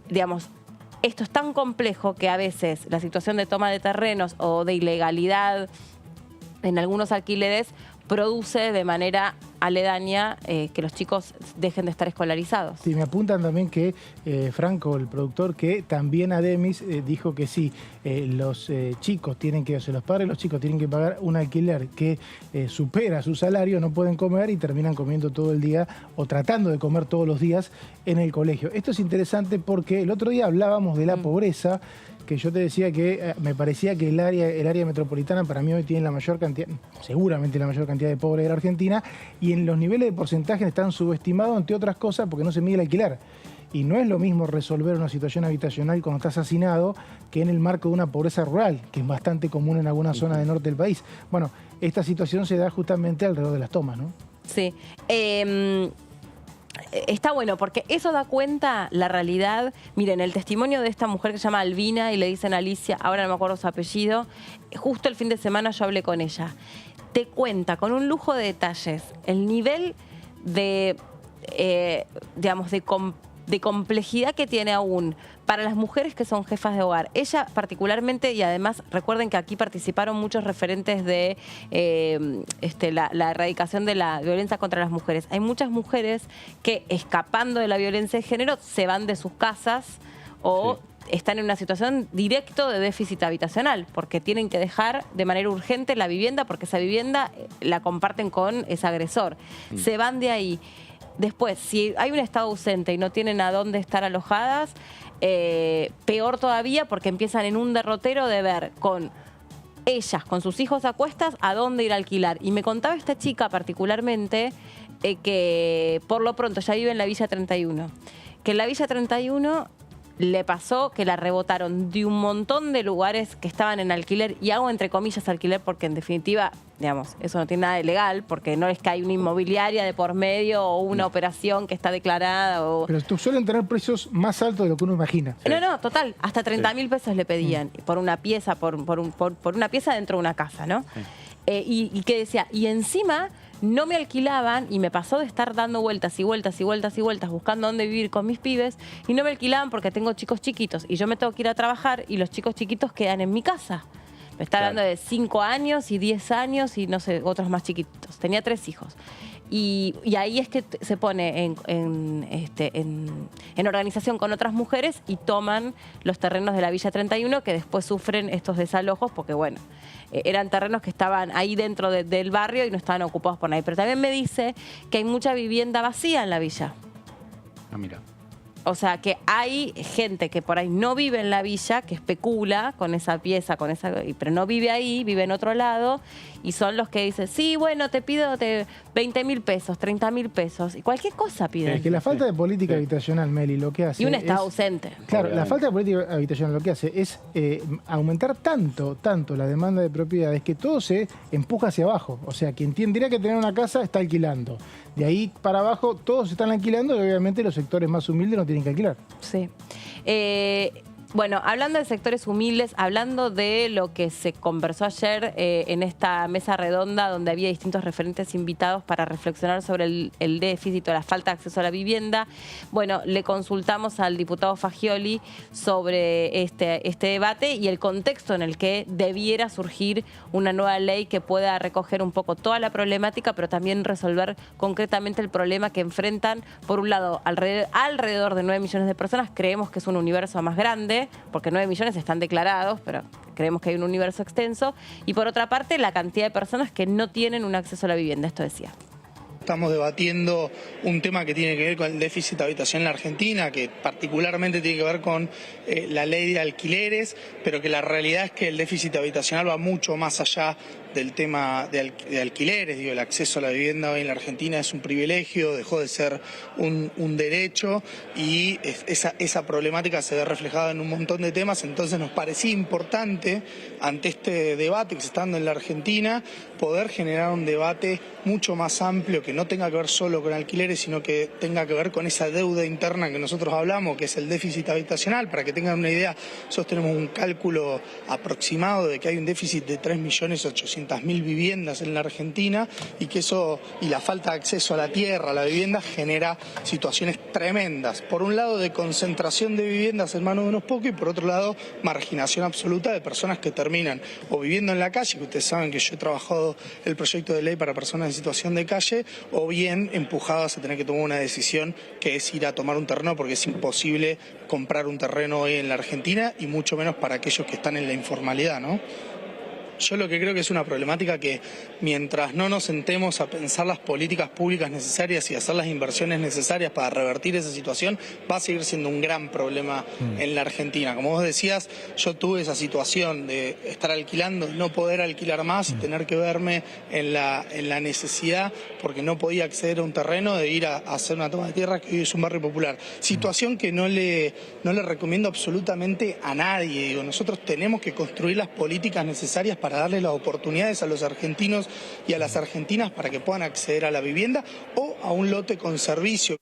Speaker 1: digamos, esto es tan complejo que a veces la situación de toma de terrenos o de ilegalidad en algunos alquileres produce de manera aledaña que los chicos dejen de estar escolarizados.
Speaker 3: Sí, me apuntan también que Franco, el productor, que también Ademis dijo que sí, los chicos tienen que, o sea, los padres de los chicos tienen que pagar un alquiler que supera su salario, no pueden comer y terminan comiendo todo el día o tratando de comer todos los días en el colegio. Esto es interesante porque el otro día hablábamos de la pobreza, que yo te decía que me parecía que el área metropolitana para mí hoy tiene la mayor cantidad, seguramente la mayor cantidad de pobres de la Argentina, y en los niveles de porcentaje están subestimados, entre otras cosas, porque no se mide el alquiler. Y no es lo mismo resolver una situación habitacional cuando estás hacinado que en el marco de una pobreza rural, que es bastante común en algunas zonas del norte del país. Bueno, esta situación se da justamente alrededor de las tomas, ¿no?
Speaker 1: Sí. Está bueno, porque eso da cuenta la realidad. Miren, el testimonio de esta mujer que se llama Albina y le dicen Alicia, ahora no me acuerdo su apellido, justo el fin de semana yo hablé con ella. Te cuenta con un lujo de detalles el nivel de, digamos, de complejidad que tiene aún para las mujeres que son jefas de hogar. Ella particularmente, y además recuerden que aquí participaron muchos referentes de la erradicación de la violencia contra las mujeres. Hay muchas mujeres que, escapando de la violencia de género, se van de sus casas o están en una situación directa de déficit habitacional, porque tienen que dejar de manera urgente la vivienda, porque esa vivienda la comparten con ese agresor. Se van de ahí. Después, si hay un estado ausente y no tienen a dónde estar alojadas, peor todavía, porque empiezan en un derrotero de ver con ellas, con sus hijos a cuestas, a dónde ir a alquilar. Y me contaba esta chica particularmente que por lo pronto ya vive en la Villa 31. Que en la Villa 31 le pasó que la rebotaron de un montón de lugares que estaban en alquiler, y hago entre comillas alquiler porque en definitiva, digamos, eso no tiene nada de legal, porque no es que hay una inmobiliaria de por medio o una operación que está declarada.
Speaker 3: Pero suelen tener precios más altos de lo que uno imagina.
Speaker 1: No, total, hasta 30.000 pesos le pedían por una pieza, por una pieza dentro de una casa, ¿no? Y que decía, y encima no me alquilaban, y me pasó de estar dando vueltas y vueltas y vueltas y vueltas buscando dónde vivir con mis pibes, y no me alquilaban porque tengo chicos chiquitos y yo me tengo que ir a trabajar y los chicos chiquitos quedan en mi casa. Me está hablando de 5 años y 10 años y no sé, otros más chiquitos. Tenía 3 hijos. Y ahí es que se pone en organización con otras mujeres y toman los terrenos de la Villa 31, que después sufren estos desalojos porque, bueno, eran terrenos que estaban ahí dentro del barrio y no estaban ocupados por nadie. Pero también me dice que hay mucha vivienda vacía en la villa.
Speaker 4: Ah, mira.
Speaker 1: O sea, que hay gente que por ahí no vive en la villa, que especula con esa pieza, pero no vive ahí, vive en otro lado, y son los que dicen, sí, bueno, te pido 20.000 pesos, 30.000 pesos, y cualquier cosa piden.
Speaker 3: Es que la falta de política habitacional, Meli, lo que hace
Speaker 1: y un estado ausente.
Speaker 3: Claro, la falta de política habitacional lo que hace es aumentar tanto la demanda de propiedades que todo se empuja hacia abajo. O sea, quien tendría que tener una casa está alquilando. De ahí para abajo todos están alquilando y obviamente los sectores más humildes no tienen que alquilar.
Speaker 1: Sí. Bueno, hablando de sectores humildes, hablando de lo que se conversó ayer en esta mesa redonda donde había distintos referentes invitados para reflexionar sobre el déficit o la falta de acceso a la vivienda, bueno, le consultamos al diputado Fagioli sobre este debate y el contexto en el que debiera surgir una nueva ley que pueda recoger un poco toda la problemática, pero también resolver concretamente el problema que enfrentan, por un lado, alrededor de 9 millones de personas. Creemos que es un universo más grande, porque 9 millones están declarados, pero creemos que hay un universo extenso. Y por otra parte, la cantidad de personas que no tienen un acceso a la vivienda. Esto decía.
Speaker 6: Estamos debatiendo un tema que tiene que ver con el déficit habitacional en la Argentina, que particularmente tiene que ver con la ley de alquileres, pero que la realidad es que el déficit habitacional va mucho más allá del tema de alquileres. Digo, el acceso a la vivienda hoy en la Argentina es un privilegio, dejó de ser un derecho, y esa problemática se ve reflejada en un montón de temas. Entonces nos parecía importante, ante este debate que se está dando en la Argentina, poder generar un debate mucho más amplio, que no tenga que ver solo con alquileres, sino que tenga que ver con esa deuda interna que nosotros hablamos, que es el déficit habitacional. Para que tengan una idea, nosotros tenemos un cálculo aproximado de que hay un déficit de 3.800.000 200.000 viviendas en la Argentina y que eso y la falta de acceso a la tierra, a la vivienda, genera situaciones tremendas. Por un lado, de concentración de viviendas en manos de unos pocos y por otro lado, marginación absoluta de personas que terminan o viviendo en la calle, que ustedes saben que yo he trabajado el proyecto de ley para personas en situación de calle, o bien empujadas a tener que tomar una decisión que es ir a tomar un terreno porque es imposible comprar un terreno hoy en la Argentina y mucho menos para aquellos que están en la informalidad, ¿no? Yo lo que creo que es una problemática que mientras no nos sentemos a pensar las políticas públicas necesarias y hacer las inversiones necesarias para revertir esa situación, va a seguir siendo un gran problema en la Argentina. Como vos decías, yo tuve esa situación de estar alquilando, no poder alquilar más y tener que verme en la necesidad, porque no podía acceder a un terreno, de ir a hacer una toma de tierra, que hoy es un barrio popular. Situación que no le recomiendo absolutamente a nadie. Digo, nosotros tenemos que construir las políticas necesarias para darle las oportunidades a los argentinos y a las argentinas para que puedan acceder a la vivienda o a un lote con servicio.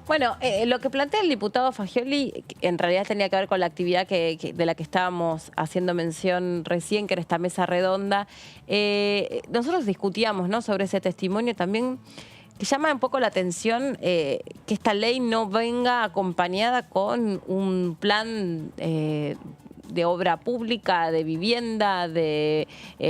Speaker 1: Bueno, lo que plantea el diputado Fagioli en realidad tenía que ver con la actividad de la que estábamos haciendo mención recién, que era esta mesa redonda. Nosotros discutíamos, ¿no?, sobre ese testimonio también, que llama un poco la atención que esta ley no venga acompañada con un plan de obra pública, de vivienda, de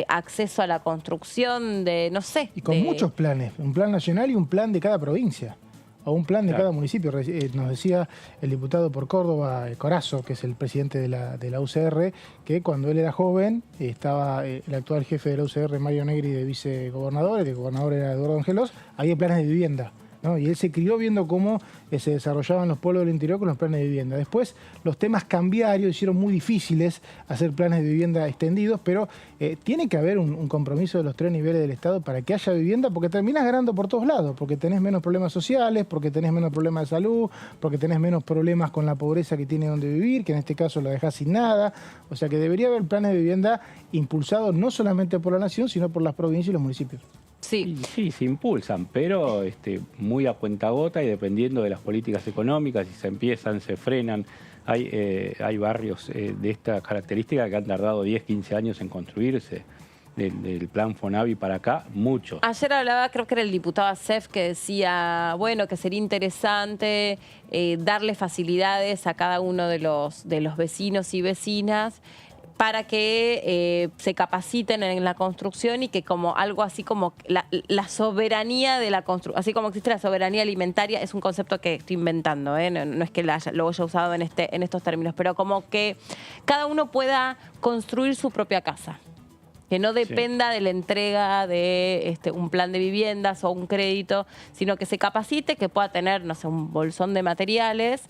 Speaker 1: acceso a la construcción, de no sé.
Speaker 3: Y con muchos planes, un plan nacional y un plan de cada provincia, o un plan de cada municipio. Nos decía el diputado por Córdoba, Corazzo, que es el presidente de la UCR, que cuando él era joven estaba el actual jefe de la UCR, Mario Negri, de vicegobernador, el gobernador era Eduardo Angelos, había planes de vivienda, ¿no? Y él se crió viendo cómo se desarrollaban los pueblos del interior con los planes de vivienda. Después los temas cambiarios hicieron muy difíciles hacer planes de vivienda extendidos, pero tiene que haber un compromiso de los tres niveles del Estado para que haya vivienda, porque terminás ganando por todos lados, porque tenés menos problemas sociales, porque tenés menos problemas de salud, porque tenés menos problemas con la pobreza que tiene donde vivir, que en este caso la dejás sin nada. O sea que debería haber planes de vivienda impulsados no solamente por la Nación, sino por las provincias y los municipios.
Speaker 1: Sí.
Speaker 4: Sí, se impulsan, pero muy a cuentagota y dependiendo de las políticas económicas, si se empiezan, se frenan. Hay barrios de esta característica que han tardado 10, 15 años en construirse. Del plan Fonavi para acá, mucho.
Speaker 1: Ayer hablaba, creo que era el diputado Acef, que decía, bueno, que sería interesante darle facilidades a cada uno de los vecinos y vecinas para que se capaciten en la construcción y que como algo así como la soberanía de la construcción, así como existe la soberanía alimentaria, es un concepto que estoy inventando, no es que lo haya usado en estos términos, pero como que cada uno pueda construir su propia casa. Que no dependa de la entrega de un plan de viviendas o un crédito, sino que se capacite, que pueda tener, no sé, un bolsón de materiales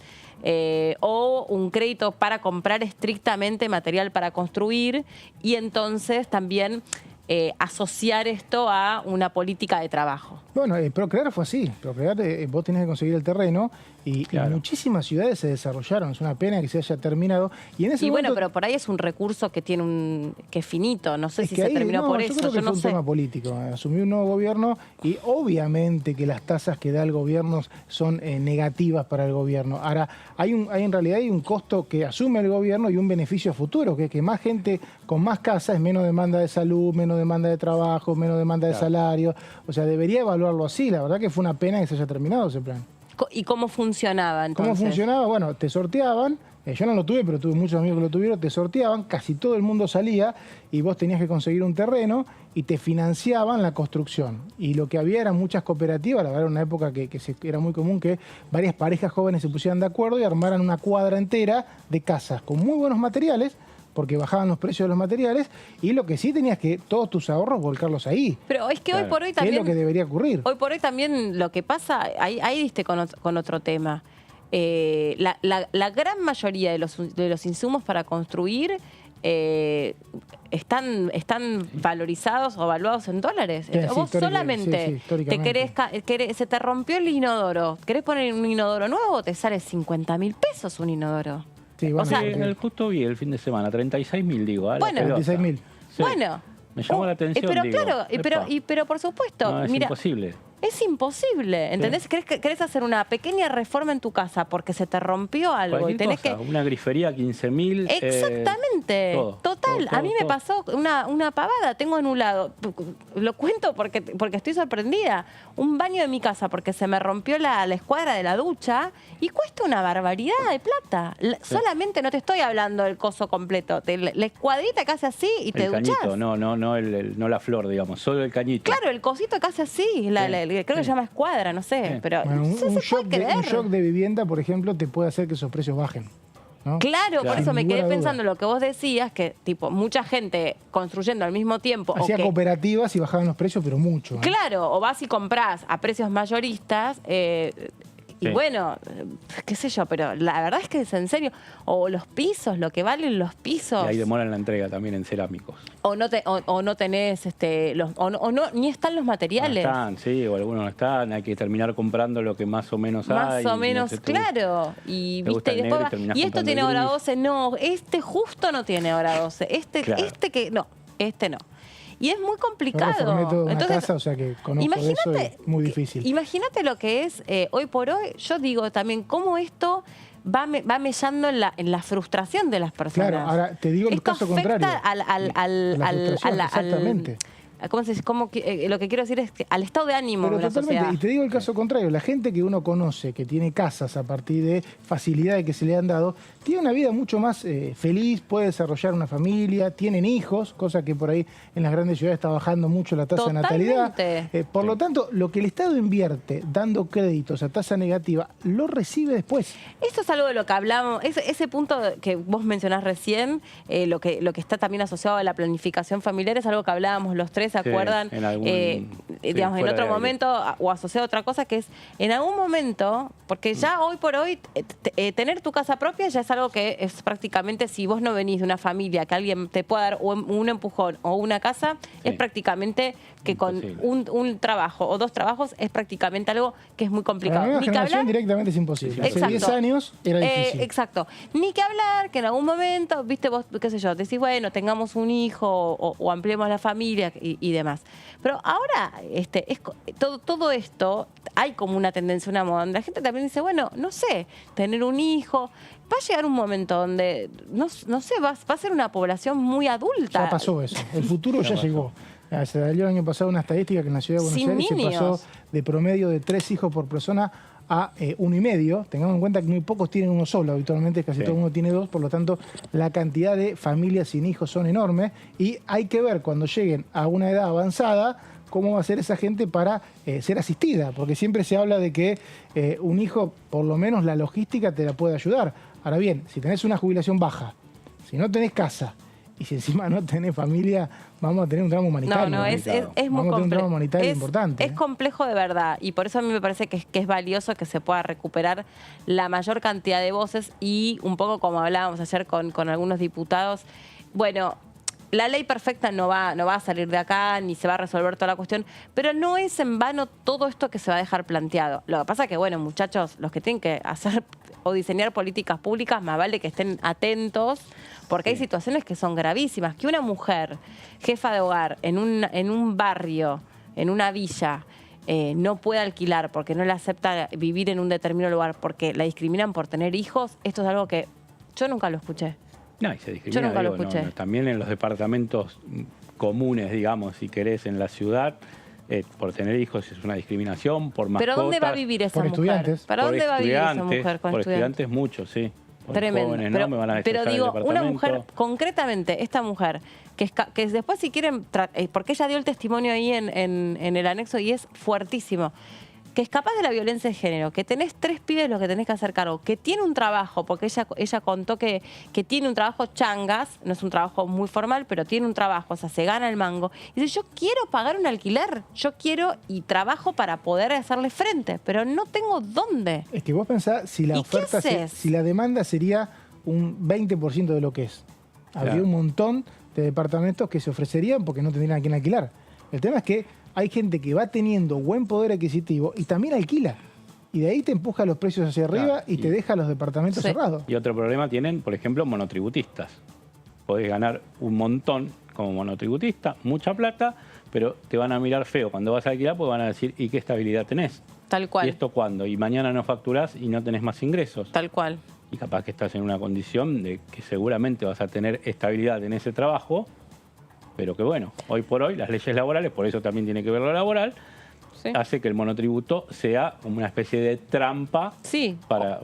Speaker 1: o un crédito para comprar estrictamente material para construir y entonces también asociar esto a una política de trabajo.
Speaker 3: Bueno, Procrear fue así. Procrear, vos tenés que conseguir el terreno y muchísimas ciudades se desarrollaron. Es una pena que se haya terminado. Y en ese momento,
Speaker 1: bueno, pero por ahí es un recurso que tiene que es finito. No sé si se terminó por eso.
Speaker 3: Yo creo que fue un tema político. Asumió un nuevo gobierno y obviamente que las tasas que da el gobierno son negativas para el gobierno. Ahora, en realidad hay un costo que asume el gobierno y un beneficio futuro, que es que más gente con más casas es menos demanda de salud, menos demanda de trabajo, menos demanda de salario. O sea, debería evaluarlo así. La verdad que fue una pena que se haya terminado ese plan.
Speaker 1: ¿Y cómo funcionaba entonces?
Speaker 3: ¿Cómo funcionaba? Bueno, te sorteaban, yo no lo tuve, pero tuve muchos amigos que lo tuvieron, te sorteaban, casi todo el mundo salía y vos tenías que conseguir un terreno y te financiaban la construcción. Y lo que había eran muchas cooperativas, la verdad era una época que era muy común que varias parejas jóvenes se pusieran de acuerdo y armaran una cuadra entera de casas con muy buenos materiales, porque bajaban los precios de los materiales, y lo que sí tenías que todos tus ahorros volcarlos ahí.
Speaker 1: Pero es que hoy por hoy también...
Speaker 3: Es lo que debería ocurrir.
Speaker 1: Hoy por hoy también lo que pasa, ahí diste con otro tema. La gran mayoría de los insumos para construir están valorizados o evaluados en dólares. Vos solamente se te rompió el inodoro, querés poner un inodoro nuevo, te sale 50.000 pesos un inodoro.
Speaker 3: Sí, bueno,
Speaker 1: o sea,
Speaker 4: justo vi el fin de semana, 36.000, digo.
Speaker 1: Bueno,
Speaker 3: 36.000.
Speaker 1: Sí. Bueno.
Speaker 4: Me llamó la atención,
Speaker 1: pero
Speaker 4: digo,
Speaker 1: claro, pero por supuesto,
Speaker 4: no, es
Speaker 1: mira,
Speaker 4: imposible.
Speaker 1: Es imposible, ¿entendés? ¿Querés hacer una pequeña reforma en tu casa porque se te rompió algo y
Speaker 4: Cualquier
Speaker 1: tenés
Speaker 4: cosa,
Speaker 1: que...
Speaker 4: una grifería 15.000.
Speaker 1: Exactamente, total. A mí me pasó una pavada, tengo anulado, lo cuento porque estoy sorprendida, un baño de mi casa porque se me rompió la escuadra de la ducha y cuesta una barbaridad de plata. Solamente no te estoy hablando del coso completo, la escuadrita que hace así y te
Speaker 4: El
Speaker 1: duchás.
Speaker 4: cañito, no la flor, digamos, solo el cañito.
Speaker 1: Claro, el cosito que hace así, creo que se llama escuadra, no sé, pero
Speaker 3: Bueno,
Speaker 1: no se
Speaker 3: un
Speaker 1: puede creer.
Speaker 3: shock de vivienda, por ejemplo, te puede hacer que esos precios bajen, ¿no?
Speaker 1: Claro, por
Speaker 3: Sin
Speaker 1: eso me quedé
Speaker 3: ninguna
Speaker 1: pensando en
Speaker 3: duda.
Speaker 1: lo que vos decías, que tipo mucha gente construyendo al mismo tiempo.
Speaker 3: Hacía cooperativas y bajaban los precios, pero mucho.
Speaker 1: Claro, o vas y comprás a precios mayoristas. Y
Speaker 4: Sí.
Speaker 1: bueno, qué sé yo, pero la verdad es que es en serio. O los pisos, lo que valen los pisos.
Speaker 4: Y ahí demoran la entrega también en cerámicos.
Speaker 1: O no tenés, ni están los
Speaker 4: No
Speaker 1: materiales.
Speaker 4: están, sí, o algunos no están. Hay que terminar comprando lo que más o menos hay.
Speaker 1: Más o
Speaker 4: y
Speaker 1: menos,
Speaker 4: no sé tú.
Speaker 1: claro. Y
Speaker 4: Te gusta
Speaker 1: viste, y
Speaker 4: el
Speaker 1: después
Speaker 4: negro y
Speaker 1: va,
Speaker 4: terminás
Speaker 1: y esto
Speaker 4: comprando
Speaker 1: tiene
Speaker 4: el
Speaker 1: hora
Speaker 4: gris.
Speaker 1: 12. No, este justo no tiene hora 12.
Speaker 4: Claro.
Speaker 1: Este no. Y es muy
Speaker 3: Yo
Speaker 1: complicado.
Speaker 3: reformé toda una
Speaker 1: Entonces,
Speaker 3: casa, o sea que conozco de eso, es muy difícil.
Speaker 1: Imagínate lo que es hoy por hoy. Yo digo también cómo esto va mellando en la frustración de las personas.
Speaker 3: Claro, ahora te digo el
Speaker 1: Esto
Speaker 3: caso
Speaker 1: afecta
Speaker 3: contrario. La frustración, exactamente.
Speaker 1: ¿Cómo se dice? Lo que quiero decir es que al estado de ánimo
Speaker 3: Pero
Speaker 1: de la
Speaker 3: totalmente,
Speaker 1: sociedad.
Speaker 3: y te digo el caso contrario, la gente que uno conoce, que tiene casas a partir de facilidades que se le han dado, tiene una vida mucho más feliz, puede desarrollar una familia, tienen hijos, cosa que por ahí en las grandes ciudades está bajando mucho la tasa de natalidad.
Speaker 1: Totalmente.
Speaker 3: Por lo tanto, lo que el Estado invierte dando créditos a tasa negativa, lo recibe después.
Speaker 1: Esto es algo de lo que hablamos, ese punto que vos mencionás recién, lo que está también asociado a la planificación familiar, es algo que hablábamos los tres, ¿se acuerdan?
Speaker 4: en algún-
Speaker 1: Digamos, en
Speaker 4: fuera
Speaker 1: otro
Speaker 4: de aire.
Speaker 1: momento, o asociado a otra cosa, que es en algún momento, porque ya hoy por hoy, tener tu casa propia ya es algo que es prácticamente, si vos no venís de una familia que alguien te pueda dar un empujón o una casa, es prácticamente que con
Speaker 4: Imposible.
Speaker 1: un trabajo o dos trabajos es prácticamente algo que es muy
Speaker 3: Para
Speaker 1: complicado.
Speaker 3: la nueva
Speaker 1: Ni que
Speaker 3: generación
Speaker 1: hablar
Speaker 3: directamente es imposible. Hace
Speaker 1: Exacto.
Speaker 3: 10 años era difícil.
Speaker 1: Exacto. Ni que hablar que en algún momento, viste vos, qué sé yo, decís, bueno, tengamos un hijo o ampliemos la familia y demás. Pero ahora, todo esto, hay como una tendencia, una moda, donde la gente también dice, bueno, no sé, tener un hijo. Va a llegar un momento donde, no sé, va a ser una población muy adulta.
Speaker 3: Ya pasó eso. El futuro ya llegó. Se salió el año pasado una estadística que en la ciudad de Buenos
Speaker 1: Sin
Speaker 3: Aires
Speaker 1: niños.
Speaker 3: se pasó de promedio de 3 hijos por persona a 1,5. Tengamos en cuenta que muy pocos tienen uno solo, habitualmente casi
Speaker 4: Sí.
Speaker 3: todo el mundo tiene 2, por lo tanto la cantidad de familias sin hijos son enormes y hay que ver cuando lleguen a una edad avanzada cómo va a ser esa gente para ser asistida, porque siempre se habla de que un hijo, por lo menos la logística te la puede ayudar. Ahora bien, si tenés una jubilación baja, si no tenés casa y si encima no tenés familia, vamos a tener un drama humanitario.
Speaker 1: No, es muy
Speaker 3: Vamos a tener un drama
Speaker 1: complejo.
Speaker 3: humanitario importante.
Speaker 1: Es complejo de verdad y por eso a mí me parece que es valioso que se pueda recuperar la mayor cantidad de voces y un poco como hablábamos ayer con algunos diputados. Bueno, la ley perfecta no va a salir de acá ni se va a resolver toda la cuestión, pero no es en vano todo esto que se va a dejar planteado. Lo que pasa que, bueno, muchachos, los que tienen que hacer o diseñar políticas públicas, más vale que estén atentos, porque hay situaciones que son gravísimas. Que una mujer, jefa de hogar, en un barrio, en una villa, no puede alquilar porque no le acepta vivir en un determinado lugar porque la discriminan por tener hijos, esto es algo que yo nunca lo escuché.
Speaker 4: No, y se discrimina,
Speaker 1: nunca lo
Speaker 4: digo,
Speaker 1: escuché.
Speaker 4: también en los departamentos comunes, digamos, si querés, en la ciudad, por tener hijos es una discriminación, por mascotas.
Speaker 1: ¿Pero dónde va a vivir esa
Speaker 3: por
Speaker 1: mujer?
Speaker 3: estudiantes.
Speaker 1: ¿Para
Speaker 4: por
Speaker 1: dónde va a vivir esa
Speaker 4: estudiantes,
Speaker 1: mujer con
Speaker 4: por
Speaker 1: estudiantes?
Speaker 4: estudiantes mucho, sí. Por
Speaker 1: Tremendo.
Speaker 4: jóvenes,
Speaker 1: Pero,
Speaker 4: ¿no? Me van a
Speaker 1: pero
Speaker 4: destrozar el
Speaker 1: digo, una
Speaker 4: departamento.
Speaker 1: mujer, concretamente, esta mujer, que después si quieren, porque ella dio el testimonio ahí en el anexo y es fuertísimo, que es capaz de la violencia de género, que tenés 3 pibes los que tenés que hacer cargo, que tiene un trabajo, porque ella contó que tiene un trabajo changas, no es un trabajo muy formal, pero tiene un trabajo, o sea, se gana el mango. Y dice, yo quiero pagar un alquiler, yo quiero y trabajo para poder hacerle frente, pero no tengo dónde.
Speaker 3: Es que vos pensás, si la
Speaker 1: ¿Y qué
Speaker 3: oferta,
Speaker 1: haces?
Speaker 3: si la demanda sería un 20% de lo que es. Habría
Speaker 4: Claro.
Speaker 3: un montón de departamentos que se ofrecerían porque no tendrían a quién alquilar. El tema es que hay gente que va teniendo buen poder adquisitivo y también alquila. Y de ahí te empuja los precios hacia arriba
Speaker 4: Claro,
Speaker 3: y te deja los departamentos
Speaker 1: Sí.
Speaker 3: cerrados.
Speaker 4: Y otro problema tienen, por ejemplo, monotributistas. Podés ganar un montón como monotributista, mucha plata, pero te van a mirar feo cuando vas a alquilar porque van a decir, ¿y qué estabilidad tenés?
Speaker 1: Tal cual.
Speaker 4: ¿Y esto cuándo? Y mañana no facturás y no tenés más ingresos.
Speaker 1: Tal cual.
Speaker 4: Y capaz que estás en una condición de que seguramente vas a tener estabilidad en ese trabajo, pero que bueno, hoy por hoy las leyes laborales, por eso también tiene que ver lo laboral,
Speaker 1: Sí.
Speaker 4: hace que el monotributo sea como una especie de trampa
Speaker 1: Sí.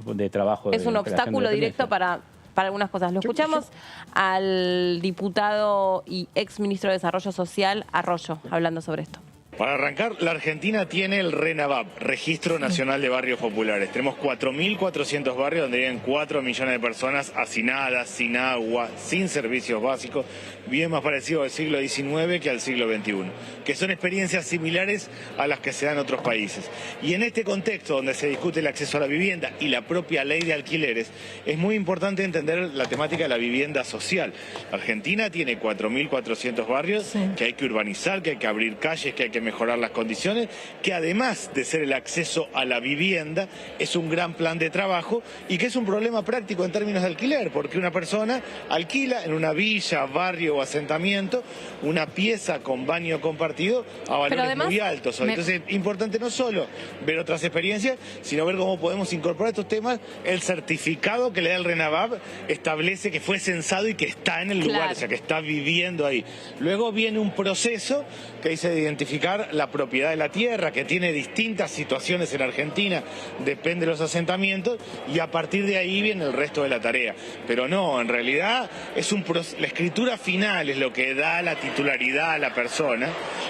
Speaker 4: de trabajo.
Speaker 1: Es un obstáculo directo para algunas cosas. Lo escuchamos al diputado y ex ministro de Desarrollo Social, Arroyo, hablando sobre esto.
Speaker 7: Para arrancar, la Argentina tiene el RENAVAP, Registro Nacional de Barrios Populares. Tenemos 4.400 barrios donde viven 4 millones de personas hacinadas, sin agua, sin servicios básicos, bien más parecido al siglo XIX que al siglo XXI, que son experiencias similares a las que se dan en otros países. Y en este contexto donde se discute el acceso a la vivienda y la propia ley de alquileres, es muy importante entender la temática de la vivienda social. Argentina tiene 4.400 barrios que hay que urbanizar, que hay que abrir calles, que hay que mejorar las condiciones, que además de ser el acceso a la vivienda, es un gran plan de trabajo y que es un problema práctico en términos de alquiler, porque una persona alquila en una villa, barrio o asentamiento una pieza con baño compartido a valores
Speaker 1: además,
Speaker 7: muy altos. Entonces es importante no solo ver otras experiencias, sino ver cómo podemos incorporar estos temas. El certificado que le da el RENAVAP establece que fue censado y que está en el lugar, o sea, que está viviendo ahí. Luego viene un proceso que dice de identificar la propiedad de la tierra, que tiene distintas situaciones en Argentina, depende de los asentamientos, y a partir de ahí viene el resto de la tarea. Pero no, en realidad es la escritura final es lo que da la titularidad a la persona.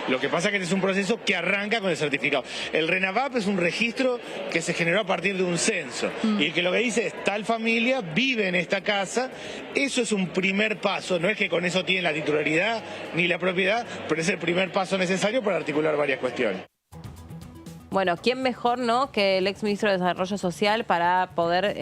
Speaker 7: Lo que pasa es que es un proceso que arranca con el certificado. El RENAVAP es un registro que se generó a partir de un censo y que lo que dice es tal familia vive en esta casa. Eso es un primer paso, no es que con eso tiene la titularidad ni la propiedad, pero es el primer paso necesario para articular varias cuestiones.
Speaker 1: Bueno, ¿quién mejor, no, que el ex ministro de Desarrollo Social para poder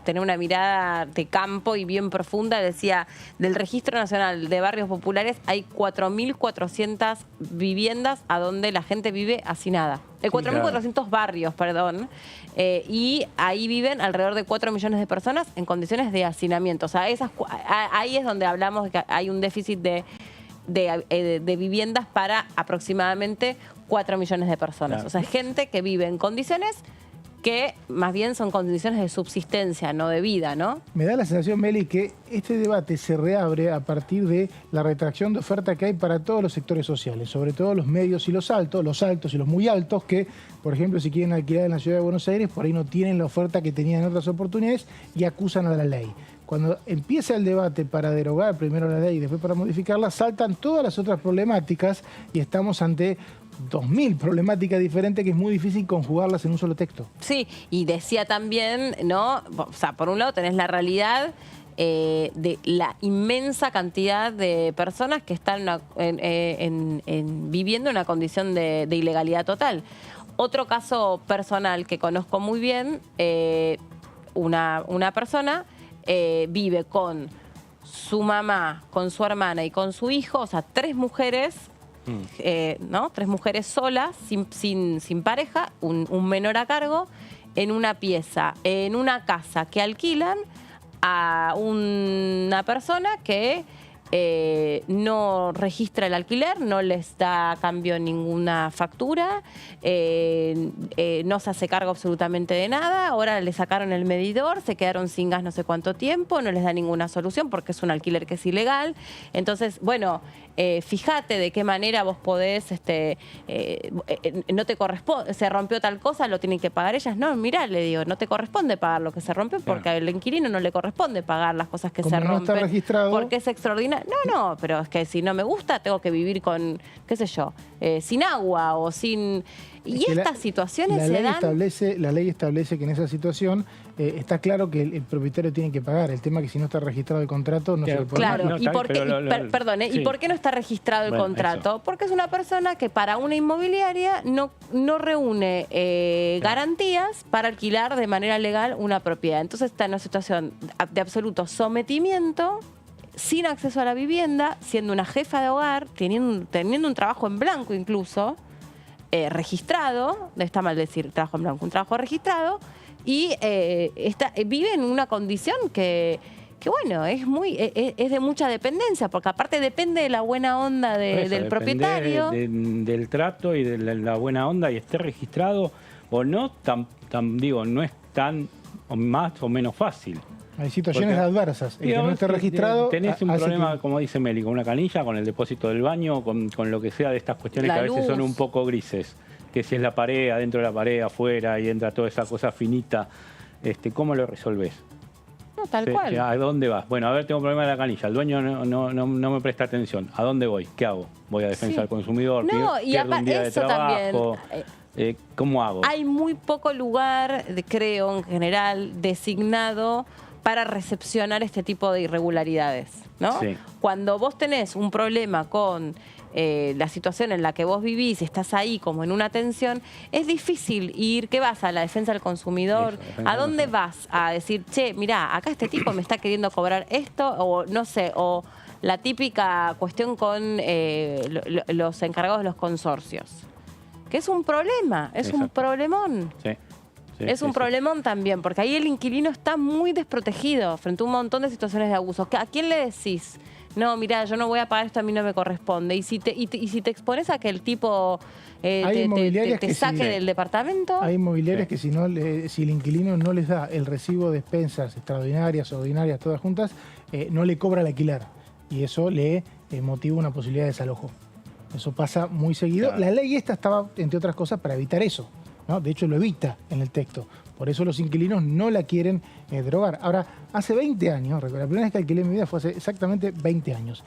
Speaker 1: tener una mirada de campo y bien profunda? Decía, del Registro Nacional de Barrios Populares hay 4.400 viviendas a donde la gente vive hacinada. 4.400 barrios, perdón. Y ahí viven alrededor de 4 millones de personas en condiciones de hacinamiento. O sea, ahí es donde hablamos de que hay un déficit de viviendas para aproximadamente 4 millones de personas.
Speaker 4: Claro.
Speaker 1: O sea, gente que vive en condiciones que más bien son condiciones de subsistencia, no de vida, ¿no?
Speaker 3: Me da la sensación, Meli, que este debate se reabre a partir de la retracción de oferta que hay para todos los sectores sociales, sobre todo los medios y los altos y los muy altos, que, por ejemplo, si quieren alquilar en la ciudad de Buenos Aires, por ahí no tienen la oferta que tenían en otras oportunidades y acusan a la ley. Cuando empieza el debate para derogar primero la ley y después para modificarla, saltan todas las otras problemáticas y estamos ante 2.000 problemáticas diferentes que es muy difícil conjugarlas en un solo texto.
Speaker 1: Sí, y decía también, ¿no? O sea, por un lado tenés la realidad de la inmensa cantidad de personas que están viviendo en una condición de ilegalidad total. Otro caso personal que conozco muy bien, una persona vive con su mamá, con su hermana y con su hijo, o sea, 3 mujeres, ¿no? 3 mujeres solas, sin pareja, un menor a cargo, en una pieza, en una casa que alquilan a una persona que no registra el alquiler, no les da a cambio ninguna factura, no se hace cargo absolutamente de nada. Ahora le sacaron el medidor, se quedaron sin gas no sé cuánto tiempo, no les da ninguna solución porque es un alquiler que es ilegal. Entonces, bueno, fíjate de qué manera vos podés, no te corresponde, se rompió tal cosa, lo tienen que pagar ellas. No, mirá, le digo, no te corresponde pagar lo que se rompe porque al inquilino no le corresponde pagar las cosas que
Speaker 3: Como
Speaker 1: se
Speaker 3: no
Speaker 1: rompen.
Speaker 3: está registrado.
Speaker 1: Porque es extraordinario. No, pero es que si no me gusta, tengo que vivir con, qué sé yo, sin agua o sin... Y
Speaker 3: Es que
Speaker 1: estas situaciones
Speaker 3: la
Speaker 1: se
Speaker 3: ley
Speaker 1: dan...
Speaker 3: La ley establece que en esa situación está claro que el propietario tiene que pagar. El tema es que si no está registrado el contrato no se le puede
Speaker 1: Claro,
Speaker 4: No,
Speaker 1: ¿y por qué, perdón,
Speaker 4: sí.
Speaker 1: ¿y por qué no está registrado el
Speaker 4: Bueno,
Speaker 1: contrato?
Speaker 4: eso.
Speaker 1: Porque es una persona que para una inmobiliaria no reúne garantías para alquilar de manera legal una propiedad. Entonces está en una situación de absoluto sometimiento, sin acceso a la vivienda, siendo una jefa de hogar, teniendo un trabajo en blanco incluso, registrado, está mal decir trabajo en blanco, un trabajo registrado, y vive en una condición que que bueno, es de mucha dependencia, porque aparte depende de la buena onda del
Speaker 4: depende
Speaker 1: propietario.
Speaker 4: Del trato y de la buena onda, y esté registrado o no, no es tan o más o menos fácil.
Speaker 3: Hay situaciones adversas. El que no esté registrado...
Speaker 4: Tenés un problema, como dice Meli, con una canilla, con el depósito del baño, con lo que sea de estas cuestiones que a veces son un poco grises. Que si es la pared, adentro de la pared, afuera, y entra toda esa cosa finita, ¿cómo lo resolvés?
Speaker 1: No, tal cual.
Speaker 4: ¿A dónde vas? Bueno, a ver, tengo un problema de la canilla. El dueño no me presta atención. ¿A dónde voy? ¿Qué hago? ¿Voy a defensa del consumidor?
Speaker 1: No, y
Speaker 4: ¿Pierdo un día de
Speaker 1: eso
Speaker 4: trabajo?
Speaker 1: también.
Speaker 4: ¿Cómo hago?
Speaker 1: Hay muy poco lugar, creo, en general, designado para recepcionar este tipo de irregularidades, ¿no?
Speaker 4: Sí.
Speaker 1: Cuando vos tenés un problema con la situación en la que vos vivís, estás ahí como en una tensión, es difícil ir. ¿Qué vas? ¿A la defensa del consumidor? ¿A dónde vas? A decir, che, mirá, acá este tipo me está queriendo cobrar esto, o no sé, o la típica cuestión con los encargados de los consorcios, que es un problema, es un problemón.
Speaker 4: Sí.
Speaker 1: Es un problemón también, porque ahí el inquilino está muy desprotegido frente a un montón de situaciones de abuso. ¿A quién le decís? No, mirá, yo no voy a pagar esto, a mí no me corresponde. Y si te expones a que el tipo te saque del departamento...
Speaker 3: Hay inmobiliarias que si el inquilino no les da el recibo de expensas extraordinarias, ordinarias, todas juntas, no le cobra el alquiler. Y eso le motiva una posibilidad de desalojo. Eso pasa muy seguido. Claro. La ley esta estaba, entre otras cosas, para evitar eso, ¿no? De hecho, lo evita en el texto. Por eso los inquilinos no la quieren derogar. Ahora, hace 20 años, la primera vez que alquilé mi vida fue hace exactamente 20 años.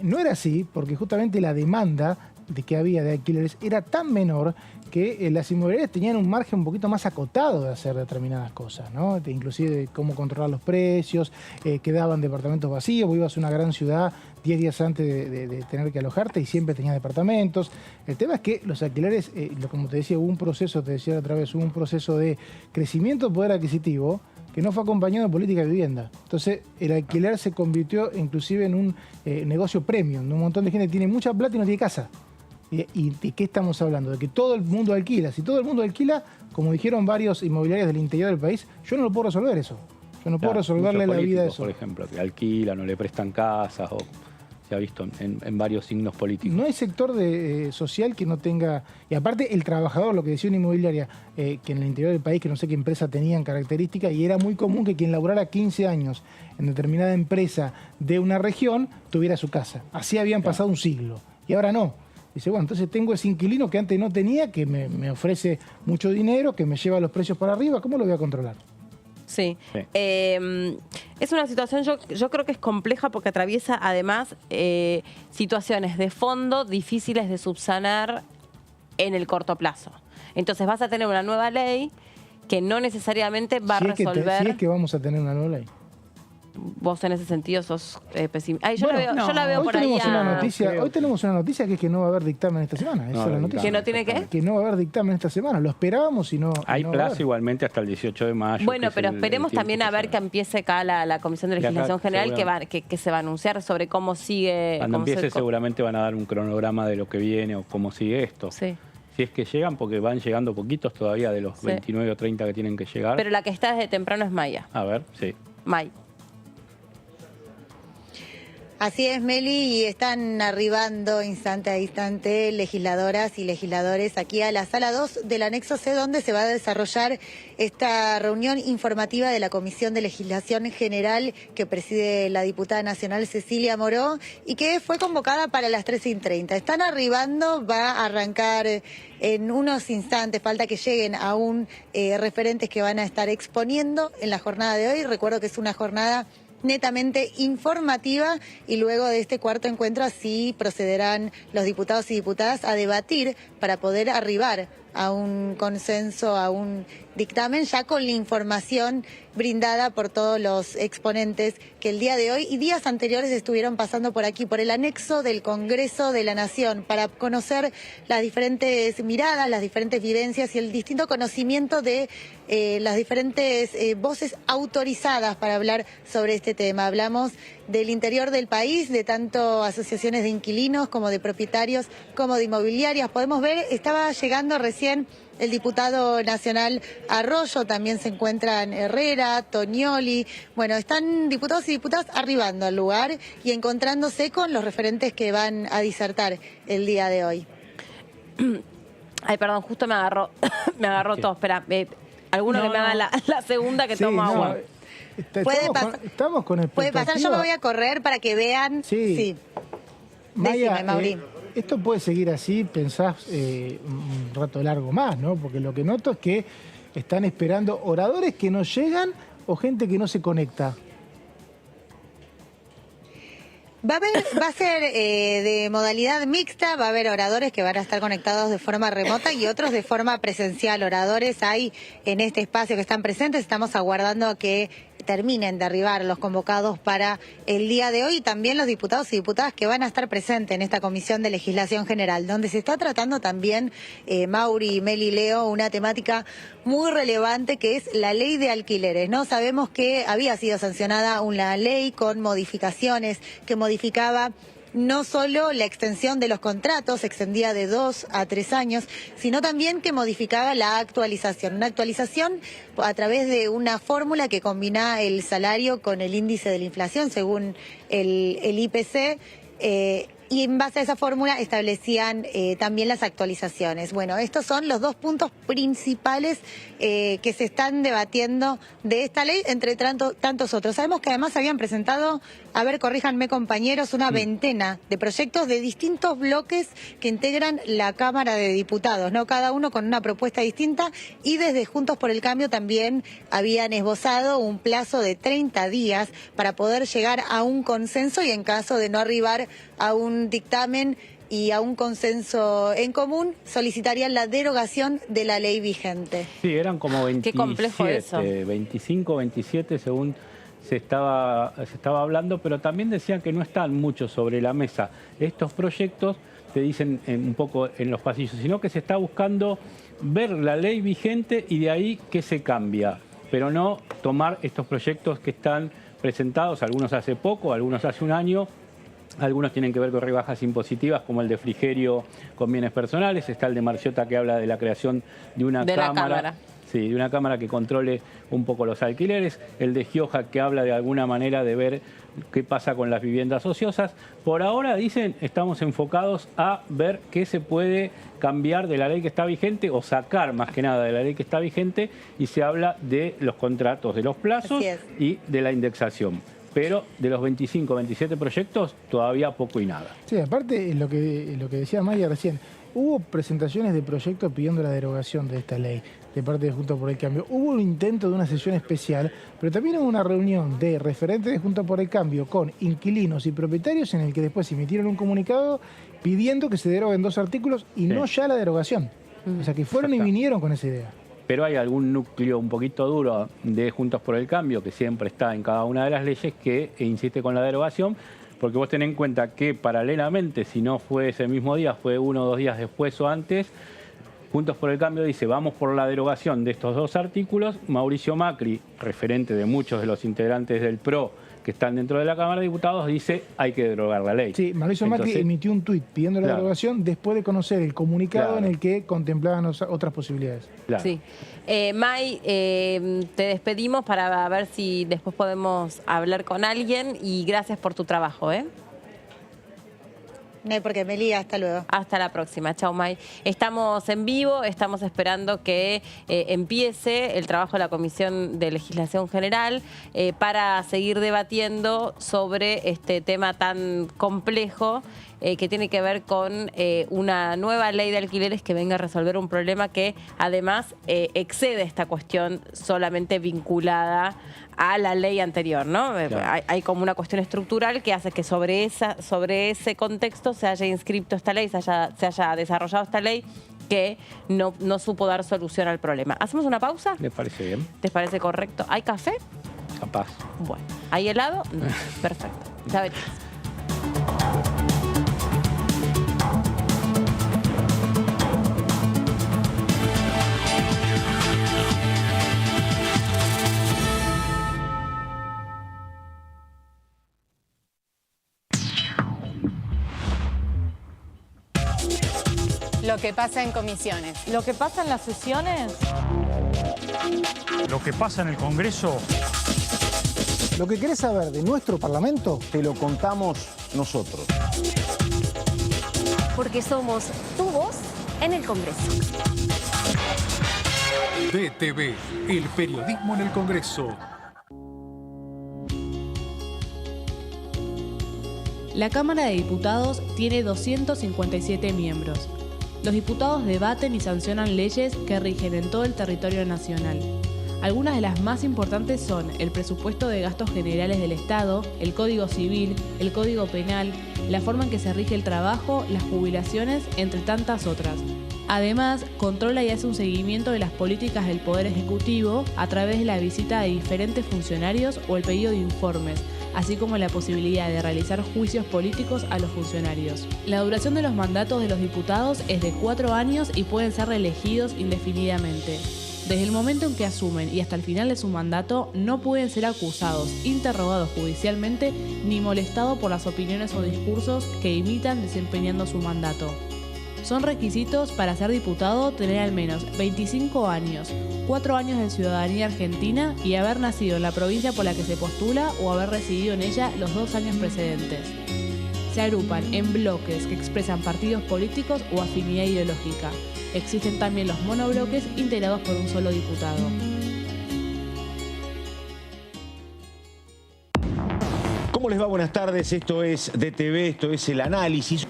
Speaker 3: No era así, porque justamente la demanda que había de alquileres era tan menor que las inmobiliarias tenían un margen un poquito más acotado de hacer determinadas cosas, ¿no? Inclusive de cómo controlar los precios, quedaban departamentos vacíos, vos ibas a una gran ciudad 10 días antes de tener que alojarte y siempre tenías departamentos. El tema es que los alquileres, como te decía, hubo un proceso de crecimiento del poder adquisitivo que no fue acompañado de política de vivienda. Entonces, el alquiler se convirtió inclusive en un negocio premium. Un montón de gente tiene mucha plata y no tiene casa. ¿Y de qué estamos hablando? De que todo el mundo alquila. Si todo el mundo alquila, como dijeron varios inmobiliarios del interior del país, yo no lo puedo resolver eso. Yo no puedo resolverle la vida a eso.
Speaker 4: Por ejemplo, que alquilan o le prestan casas, o se ha visto en varios signos políticos.
Speaker 3: No hay sector social que no tenga... Y aparte, el trabajador, lo que decía una inmobiliaria, que en el interior del país, que no sé qué empresa tenían características, y era muy común que quien laburara 15 años en determinada empresa de una región tuviera su casa. Así habían pasado un siglo. Y ahora no. Dice, bueno, entonces tengo ese inquilino que antes no tenía, que me ofrece mucho dinero, que me lleva los precios para arriba. ¿Cómo lo voy a controlar?
Speaker 1: Sí. Es una situación, yo creo que es compleja porque atraviesa además situaciones de fondo difíciles de subsanar en el corto plazo. Entonces vas a tener una nueva ley que no necesariamente va a resolver...
Speaker 3: Si es que vamos a tener una nueva ley.
Speaker 1: Vos en ese sentido sos pesimista. Yo la veo por ahí.
Speaker 3: Hoy tenemos una noticia que es que no va a haber dictamen esta semana. Esa es la noticia.
Speaker 1: ¿Que no tiene qué?
Speaker 3: Que no va a haber dictamen esta semana. Lo esperábamos y no.
Speaker 4: Hay plazo igualmente hasta el 18 de mayo.
Speaker 1: Bueno, pero esperemos también a ver que empiece acá la Comisión de Legislación General que se va a anunciar sobre cómo sigue.
Speaker 4: Cuando empiece seguramente van a dar un cronograma de lo que viene o cómo sigue esto.
Speaker 1: Sí.
Speaker 4: Si es que llegan, porque van llegando poquitos todavía de los 29 o 30 que tienen que llegar.
Speaker 1: Pero la que está desde temprano es Maya.
Speaker 4: A ver, sí.
Speaker 1: May.
Speaker 5: Así es, Meli, y están arribando instante a instante legisladoras y legisladores aquí a la sala 2 del anexo C, donde se va a desarrollar esta reunión informativa de la Comisión de Legislación General que preside la diputada nacional Cecilia Moró y que fue convocada para las 13:30. Están arribando, va a arrancar en unos instantes, falta que lleguen aún referentes que van a estar exponiendo en la jornada de hoy. Recuerdo que es una jornada netamente informativa y luego de este cuarto encuentro así procederán los diputados y diputadas a debatir para poder arribar a un consenso, a un dictamen, ya con la información brindada por todos los exponentes que el día de hoy y días anteriores estuvieron pasando por aquí, por el anexo del Congreso de la Nación, para conocer las diferentes miradas, las diferentes vivencias y el distinto conocimiento de las diferentes voces autorizadas para hablar sobre este tema. Hablamos del interior del país, de tanto asociaciones de inquilinos como de propietarios, como de inmobiliarias. Podemos ver, estaba llegando recién el diputado nacional Arroyo, también se encuentran Herrera, Tonioli. Bueno, están diputados y diputadas arribando al lugar y encontrándose con los referentes que van a disertar el día de hoy.
Speaker 1: Ay, perdón, justo me agarró, me agarró
Speaker 4: Sí.
Speaker 1: todo. Espera, alguno que me haga la segunda que
Speaker 3: Sí,
Speaker 1: tomo
Speaker 3: no,
Speaker 1: agua.
Speaker 3: Estamos con
Speaker 5: Puede pasar, yo me voy a correr para que vean.
Speaker 3: Sí.
Speaker 5: Decime,
Speaker 3: Maya,
Speaker 5: Mauri.
Speaker 3: esto puede seguir así, pensás un rato largo más, ¿no? Porque lo que noto es que están esperando oradores que no llegan o gente que no se conecta.
Speaker 5: Va a ser de modalidad mixta, va a haber oradores que van a estar conectados de forma remota y otros de forma presencial. Oradores hay en este espacio que están presentes, estamos aguardando a que terminen de arribar los convocados para el día de hoy y también los diputados y diputadas que van a estar presentes en esta Comisión de Legislación General, donde se está tratando también, Mauri, Meli, Leo, una temática muy relevante que es la ley de alquileres, ¿no? Sabemos que había sido sancionada una ley con modificaciones que modificaba no solo la extensión de los contratos, se extendía de 2 a 3 años, sino también que modificaba la actualización. Una actualización a través de una fórmula que combina el salario con el índice de la inflación, según el IPC, y en base a esa fórmula establecían también las actualizaciones. Bueno, estos son los dos puntos principales que se están debatiendo de esta ley, entre tantos otros. Sabemos que además habían presentado, a ver, corríjanme compañeros, una veintena de proyectos de distintos bloques que integran la Cámara de Diputados, ¿no? Cada uno con una propuesta distinta, y desde Juntos por el Cambio también habían esbozado un plazo de 30 días para poder llegar a un consenso y en caso de no arribar a un dictamen y a un consenso en común, solicitarían la derogación de la ley vigente.
Speaker 4: Sí, eran como 27,
Speaker 1: Qué complejo eso.
Speaker 4: 25, 27 según se estaba hablando, pero también decían que no están mucho sobre la mesa estos proyectos, te dicen un poco en los pasillos, sino que se está buscando ver la ley vigente y de ahí qué se cambia, pero no tomar estos proyectos que están presentados, algunos hace poco, algunos hace un año. Algunos tienen que ver con rebajas impositivas, como el de Frigerio con bienes personales. Está el de Marciota, que habla de la creación de una cámara. Sí, de una cámara que controle un poco los alquileres. El de Gioja, que habla de alguna manera de ver qué pasa con las viviendas ociosas. Por ahora, dicen, estamos enfocados a ver qué se puede cambiar de la ley que está vigente o sacar más que nada de la ley que está vigente, y se habla de los contratos, de los plazos y de la indexación. Pero de los 25, 27 proyectos, todavía poco y nada.
Speaker 3: Sí, aparte, lo que decía Maya recién, hubo presentaciones de proyectos pidiendo la derogación de esta ley de parte de Juntos por el Cambio. Hubo un intento de una sesión especial, pero también hubo una reunión de referentes de Juntos por el Cambio con inquilinos y propietarios en el que después emitieron un comunicado pidiendo que se deroguen 2 artículos y no ya la derogación. O sea, que fueron y vinieron con esa idea.
Speaker 4: Pero hay algún núcleo un poquito duro de Juntos por el Cambio, que siempre está en cada una de las leyes, que insiste con la derogación, porque vos tenés en cuenta que paralelamente, si no fue ese mismo día, fue 1 o 2 días después o antes, Juntos por el Cambio dice, vamos por la derogación de estos 2 artículos. Mauricio Macri, referente de muchos de los integrantes del PRO que están dentro de la Cámara de Diputados, dice, hay que derogar la ley.
Speaker 3: Sí, Mauricio Macri emitió un tuit pidiendo la derogación después de conocer el comunicado en el que contemplaban otras posibilidades.
Speaker 1: Sí. May, te despedimos para ver si después podemos hablar con alguien, y gracias por tu trabajo, ¿eh?
Speaker 5: No hay por qué, Meli, hasta luego.
Speaker 1: Hasta la próxima. Chau, May. Estamos en vivo, estamos esperando que empiece el trabajo de la Comisión de Legislación General para seguir debatiendo sobre este tema tan complejo que tiene que ver con una nueva ley de alquileres que venga a resolver un problema que además excede esta cuestión solamente vinculada a la ley anterior, ¿no? Claro. Hay como una cuestión estructural que hace que sobre ese contexto se haya inscrito esta ley, se haya desarrollado esta ley que no supo dar solución al problema. ¿Hacemos una pausa?
Speaker 4: ¿Les parece bien?
Speaker 1: ¿Les parece correcto? ¿Hay café?
Speaker 4: Capaz.
Speaker 1: Bueno. ¿Hay helado? No. Perfecto. Ya veremos.
Speaker 8: Lo que pasa en comisiones.
Speaker 9: Lo que pasa en las sesiones.
Speaker 2: Lo que pasa en el Congreso.
Speaker 3: Lo que querés saber de nuestro Parlamento,
Speaker 10: te lo contamos nosotros.
Speaker 11: Porque somos tu voz en el Congreso.
Speaker 2: DTV, el periodismo en el Congreso.
Speaker 12: La Cámara de Diputados tiene 257 miembros. Los diputados debaten y sancionan leyes que rigen en todo el territorio nacional. Algunas de las más importantes son el presupuesto de gastos generales del Estado, el Código Civil, el Código Penal, la forma en que se rige el trabajo, las jubilaciones, entre tantas otras. Además, controla y hace un seguimiento de las políticas del Poder Ejecutivo a través de la visita de diferentes funcionarios o el pedido de informes, así como la posibilidad de realizar juicios políticos a los funcionarios. La duración de los mandatos de los diputados es de 4 años y pueden ser reelegidos indefinidamente. Desde el momento en que asumen y hasta el final de su mandato, no pueden ser acusados, interrogados judicialmente, ni molestados por las opiniones o discursos que imitan desempeñando su mandato. Son requisitos para ser diputado tener al menos 25 años, 4 años de ciudadanía argentina y haber nacido en la provincia por la que se postula o haber residido en ella los 2 años precedentes. Se agrupan en bloques que expresan partidos políticos o afinidad ideológica. Existen también los monobloques integrados por un solo diputado.
Speaker 10: ¿Cómo les va? Buenas tardes. Esto es DTV, esto es El Análisis.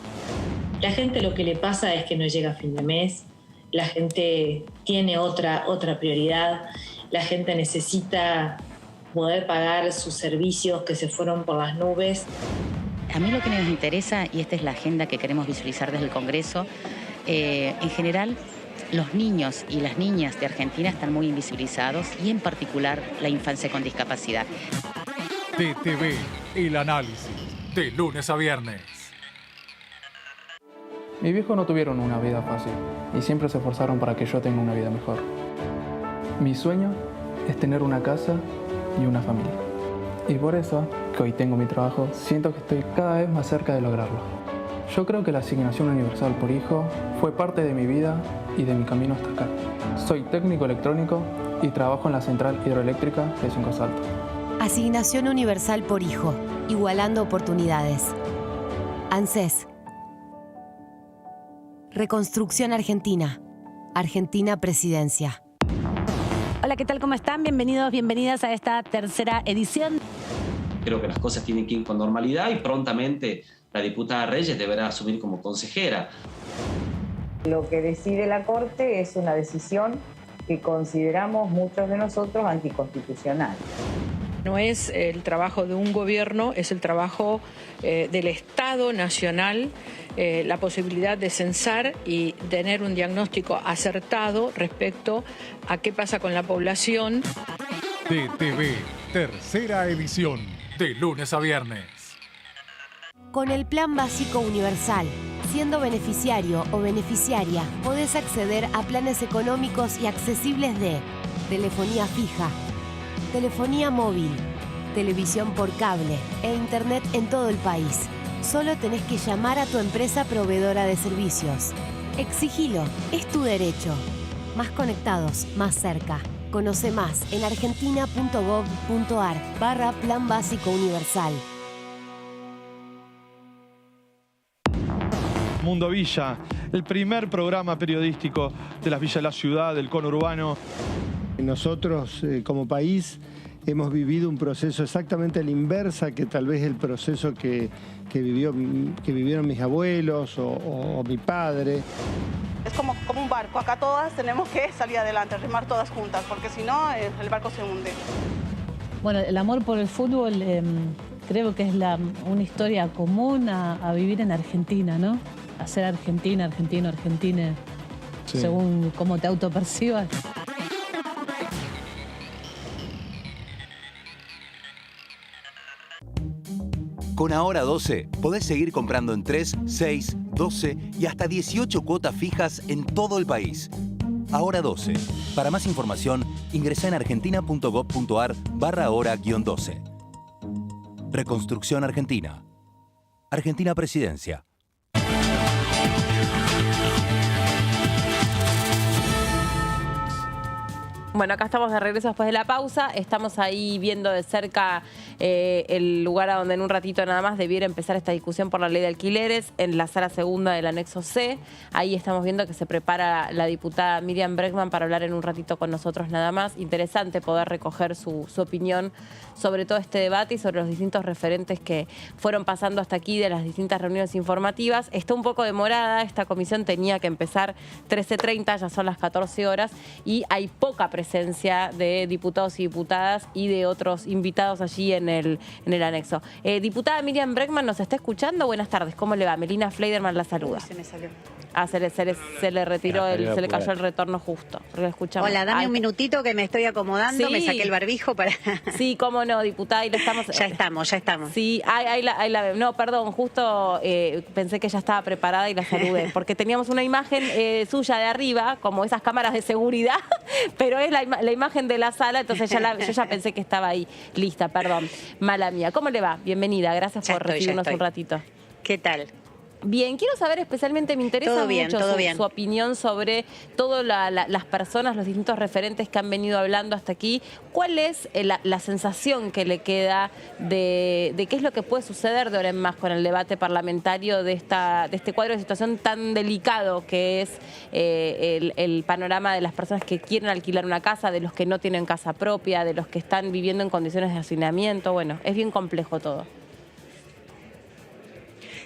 Speaker 13: La gente lo que le pasa es que no llega a fin de mes, la gente tiene otra prioridad, la gente necesita poder pagar sus servicios que se fueron por las nubes.
Speaker 14: A mí lo que nos interesa, y esta es la agenda que queremos visualizar desde el Congreso, en general los niños y las niñas de Argentina están muy invisibilizados y en particular la infancia con discapacidad.
Speaker 2: DTV, el análisis, de lunes a viernes.
Speaker 15: Mis viejos no tuvieron una vida fácil y siempre se esforzaron para que yo tenga una vida mejor. Mi sueño es tener una casa y una familia. Y por eso, que hoy tengo mi trabajo, siento que estoy cada vez más cerca de lograrlo. Yo creo que la asignación universal por hijo fue parte de mi vida y de mi camino hasta acá. Soy técnico electrónico y trabajo en la central hidroeléctrica de Cinco Saltos.
Speaker 11: Asignación universal por hijo, igualando oportunidades. ANSES. Reconstrucción Argentina. Argentina Presidencia.
Speaker 16: Hola, ¿qué tal? ¿Cómo están? Bienvenidos, bienvenidas a esta tercera edición.
Speaker 17: Creo que las cosas tienen que ir con normalidad y prontamente la diputada Reyes deberá asumir como consejera.
Speaker 18: Lo que decide la Corte es una decisión que consideramos muchos de nosotros anticonstitucional.
Speaker 19: No es el trabajo de un gobierno, es el trabajo del Estado Nacional, la posibilidad de censar y tener un diagnóstico acertado respecto a qué pasa con la población.
Speaker 2: DTV, tercera edición, de lunes a viernes.
Speaker 11: Con el Plan Básico Universal, siendo beneficiario o beneficiaria, podés acceder a planes económicos y accesibles de telefonía fija, telefonía móvil, televisión por cable e internet en todo el país. Solo tenés que llamar a tu empresa proveedora de servicios. Exigilo, es tu derecho. Más conectados, más cerca. Conoce más en argentina.gov.ar/Plan Básico Universal.
Speaker 20: Mundo Villa, el primer programa periodístico de las villas de la ciudad, del conurbano.
Speaker 21: Nosotros, como país, hemos vivido un proceso exactamente a la inversa que tal vez el proceso que vivieron mis abuelos o mi padre.
Speaker 22: Es como un barco, acá todas tenemos que salir adelante, remar todas juntas, porque si no el barco se hunde.
Speaker 9: Bueno, el amor por el fútbol creo que es una historia común a vivir en Argentina, ¿no? A ser argentina, argentino, argentina, sí, según cómo te autopercibas.
Speaker 23: Con Ahora 12 podés seguir comprando en 3, 6, 12 y hasta 18 cuotas fijas en todo el país. Ahora 12. Para más información, ingresá en argentina.gov.ar/ahora-12. Reconstrucción Argentina. Argentina Presidencia.
Speaker 1: Bueno, acá estamos de regreso después de la pausa. Estamos ahí viendo de cerca el lugar a donde en un ratito nada más debiera empezar esta discusión por la ley de alquileres, en la sala segunda del anexo C. Ahí estamos viendo que se prepara la diputada Miriam Bregman para hablar en un ratito con nosotros nada más. Interesante poder recoger su opinión sobre todo este debate y sobre los distintos referentes que fueron pasando hasta aquí de las distintas reuniones informativas. Está un poco demorada, esta comisión tenía que empezar 13:30, ya son las 14 horas y hay poca presencia de diputados y diputadas y de otros invitados allí en el anexo. Diputada Miriam Bregman, ¿nos está escuchando? Buenas tardes, ¿cómo le va? Melina Fleiderman la saluda.
Speaker 6: Se me salió.
Speaker 1: Ah, se le retiró, se le cayó el retorno justo. Lo escuchamos.
Speaker 6: Hola, dame un minutito que me estoy acomodando,
Speaker 1: Sí.
Speaker 6: me saqué el barbijo para...
Speaker 1: Sí, cómo no, diputada, y le estamos...
Speaker 6: Ya estamos.
Speaker 1: Sí, ahí la veo. No, perdón, justo pensé que ya estaba preparada y la saludé, porque teníamos una imagen suya de arriba, como esas cámaras de seguridad, pero es la imagen de la sala, entonces yo ya pensé que estaba ahí lista, perdón, mala mía. ¿Cómo le va? Bienvenida, gracias por recibirnos un ratito.
Speaker 6: ¿Qué tal?
Speaker 1: Bien, quiero saber especialmente, me interesa mucho su opinión sobre todas las personas, los distintos referentes que han venido hablando hasta aquí. ¿Cuál es la sensación que le queda de qué es lo que puede suceder de ahora en más con el debate parlamentario de este cuadro de situación tan delicado que es el panorama de las personas que quieren alquilar una casa, de los que no tienen casa propia, de los que están viviendo en condiciones de hacinamiento? Bueno, es bien complejo todo.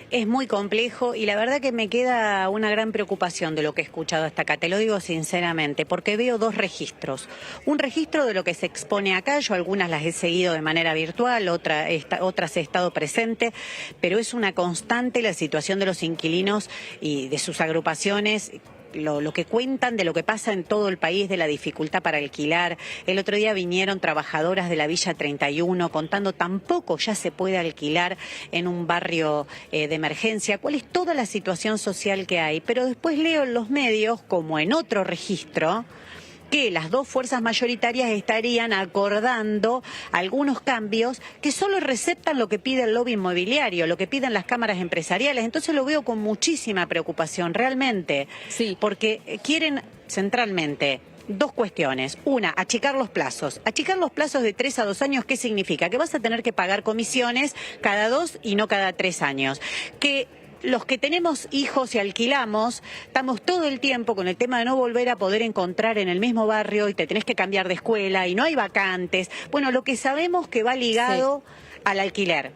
Speaker 6: Es muy complejo y la verdad que me queda una gran preocupación de lo que he escuchado hasta acá, te lo digo sinceramente, porque veo dos registros. Un registro de lo que se expone acá, yo algunas las he seguido de manera virtual, otras he estado presente, pero es una constante la situación de los inquilinos y de sus agrupaciones. Lo que cuentan de lo que pasa en todo el país, de la dificultad para alquilar. El otro día vinieron trabajadoras de la Villa 31 contando tampoco ya se puede alquilar en un barrio de emergencia, cuál es toda la situación social que hay. Pero después leo en los medios, como en otro registro, que las dos fuerzas mayoritarias estarían acordando algunos cambios que solo receptan lo que pide el lobby inmobiliario, lo que piden las cámaras empresariales. Entonces lo veo con muchísima preocupación, realmente.
Speaker 1: Sí.
Speaker 6: Porque quieren centralmente dos cuestiones. Una, achicar los plazos. Achicar los plazos de 3 a 2 años, ¿qué significa? Que vas a tener que pagar comisiones cada 2 y no cada 3 años. Que los que tenemos hijos y alquilamos, estamos todo el tiempo con el tema de no volver a poder encontrar en el mismo barrio y te tenés que cambiar de escuela y no hay vacantes. Bueno, lo que sabemos que va ligado al alquiler.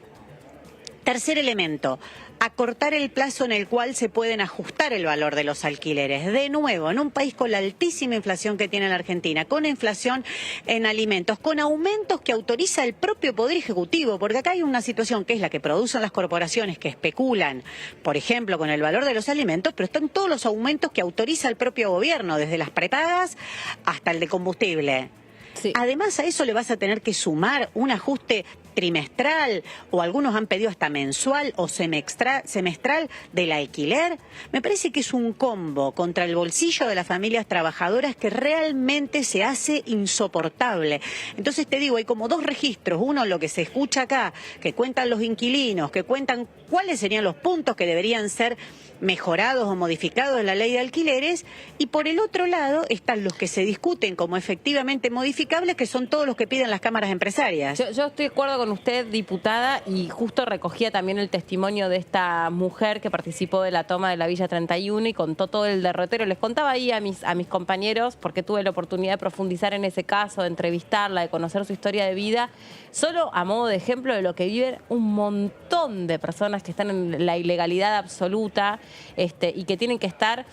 Speaker 6: Tercer elemento, acortar el plazo en el cual se pueden ajustar el valor de los alquileres. De nuevo, en un país con la altísima inflación que tiene la Argentina, con inflación en alimentos, con aumentos que autoriza el propio Poder Ejecutivo, porque acá hay una situación que es la que producen las corporaciones que especulan, por ejemplo, con el valor de los alimentos, pero están todos los aumentos que autoriza el propio gobierno, desde las prepagas hasta el de combustible. Sí. Además a eso le vas a tener que sumar un ajuste trimestral o algunos han pedido hasta mensual o semestral del alquiler. Me parece que es un combo contra el bolsillo de las familias trabajadoras que realmente se hace insoportable. Entonces te digo, hay como dos registros. Uno, lo que se escucha acá, que cuentan los inquilinos, que cuentan cuáles serían los puntos que deberían ser mejorados o modificados en la ley de alquileres, y por el otro lado están los que se discuten como efectivamente modificables, que son todos los que piden las cámaras empresarias.
Speaker 1: Yo estoy de acuerdo con usted, diputada, y justo recogía también el testimonio de esta mujer que participó de la toma de la Villa 31 y contó todo el derrotero. Les contaba ahí a mis compañeros, porque tuve la oportunidad de profundizar en ese caso, de entrevistarla, de conocer su historia de vida, solo a modo de ejemplo de lo que viven un montón de personas que están en la ilegalidad absoluta, y que tienen que estar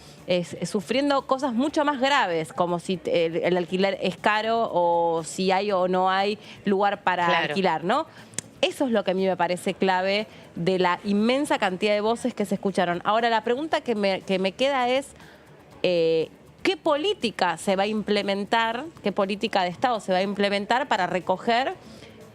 Speaker 1: sufriendo cosas mucho más graves, como si el alquiler es caro o si hay o no hay lugar para alquilar, ¿no? Eso es lo que a mí me parece clave de la inmensa cantidad de voces que se escucharon. Ahora, la pregunta que me queda es, ¿qué política se va a implementar, qué política de Estado se va a implementar para recoger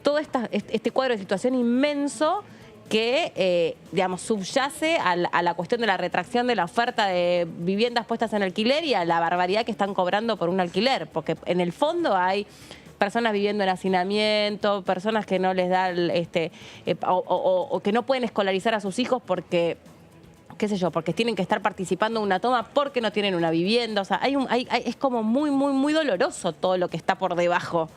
Speaker 1: todo este cuadro de situación inmenso que, digamos, subyace a la cuestión de la retracción de la oferta de viviendas puestas en alquiler y a la barbaridad que están cobrando por un alquiler? Porque en el fondo hay personas viviendo en hacinamiento, personas que no les da, o que no pueden escolarizar a sus hijos porque qué sé yo, porque tienen que estar participando en una toma porque no tienen una vivienda. O sea, es como muy doloroso todo lo que está por debajo.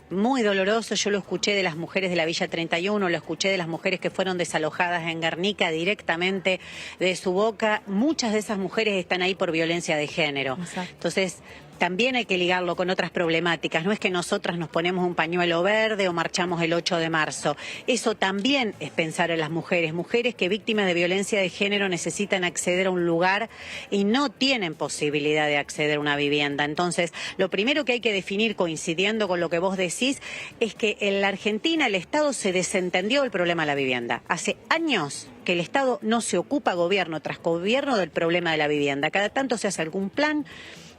Speaker 6: Muy doloroso, yo lo escuché de las mujeres de la Villa 31, lo escuché de las mujeres que fueron desalojadas en Guernica directamente de su boca. Muchas de esas mujeres están ahí por violencia de género. Exacto. Entonces, también hay que ligarlo con otras problemáticas. No es que nosotras nos ponemos un pañuelo verde o marchamos el 8 de marzo. Eso también es pensar en las mujeres. Mujeres que víctimas de violencia de género necesitan acceder a un lugar y no tienen posibilidad de acceder a una vivienda. Entonces, lo primero que hay que definir, coincidiendo con lo que vos decís, es que en la Argentina el Estado se desentendió del problema de la vivienda. Hace años que el Estado no se ocupa gobierno tras gobierno del problema de la vivienda. Cada tanto se hace algún plan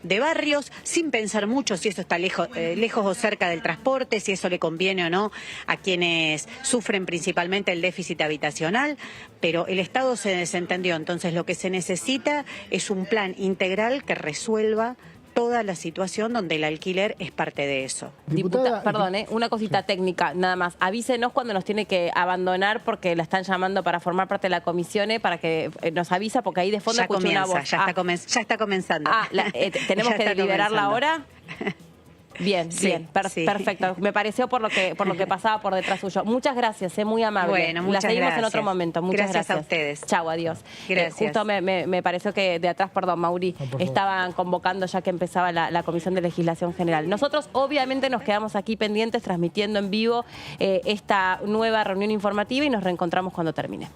Speaker 6: de barrios, sin pensar mucho si eso está lejos o cerca del transporte, si eso le conviene o no a quienes sufren principalmente el déficit habitacional, pero el Estado se desentendió. Entonces lo que se necesita es un plan integral que resuelva toda la situación donde el alquiler es parte de eso.
Speaker 1: Diputada, perdón, una cosita técnica, nada más. Avísenos cuando nos tiene que abandonar porque la están llamando para formar parte de la comisión, para que nos avisa, porque ahí de fondo escuché una voz.
Speaker 6: Ya está comenzando.
Speaker 1: ¿Tenemos que deliberarla ahora? Bien,
Speaker 6: sí,
Speaker 1: bien, perfecto. Me pareció por lo que pasaba por detrás suyo. Muchas gracias, muy amable.
Speaker 6: Bueno, muchas
Speaker 1: gracias. La seguimos
Speaker 6: gracias.
Speaker 1: En otro momento. Muchas gracias.
Speaker 6: A ustedes.
Speaker 1: Chau, adiós.
Speaker 6: Gracias.
Speaker 1: Justo me pareció que de atrás, perdón, Mauri, estaban convocando ya que empezaba la Comisión de Legislación General. Nosotros obviamente nos quedamos aquí pendientes, transmitiendo en vivo esta nueva reunión informativa y nos reencontramos cuando termine.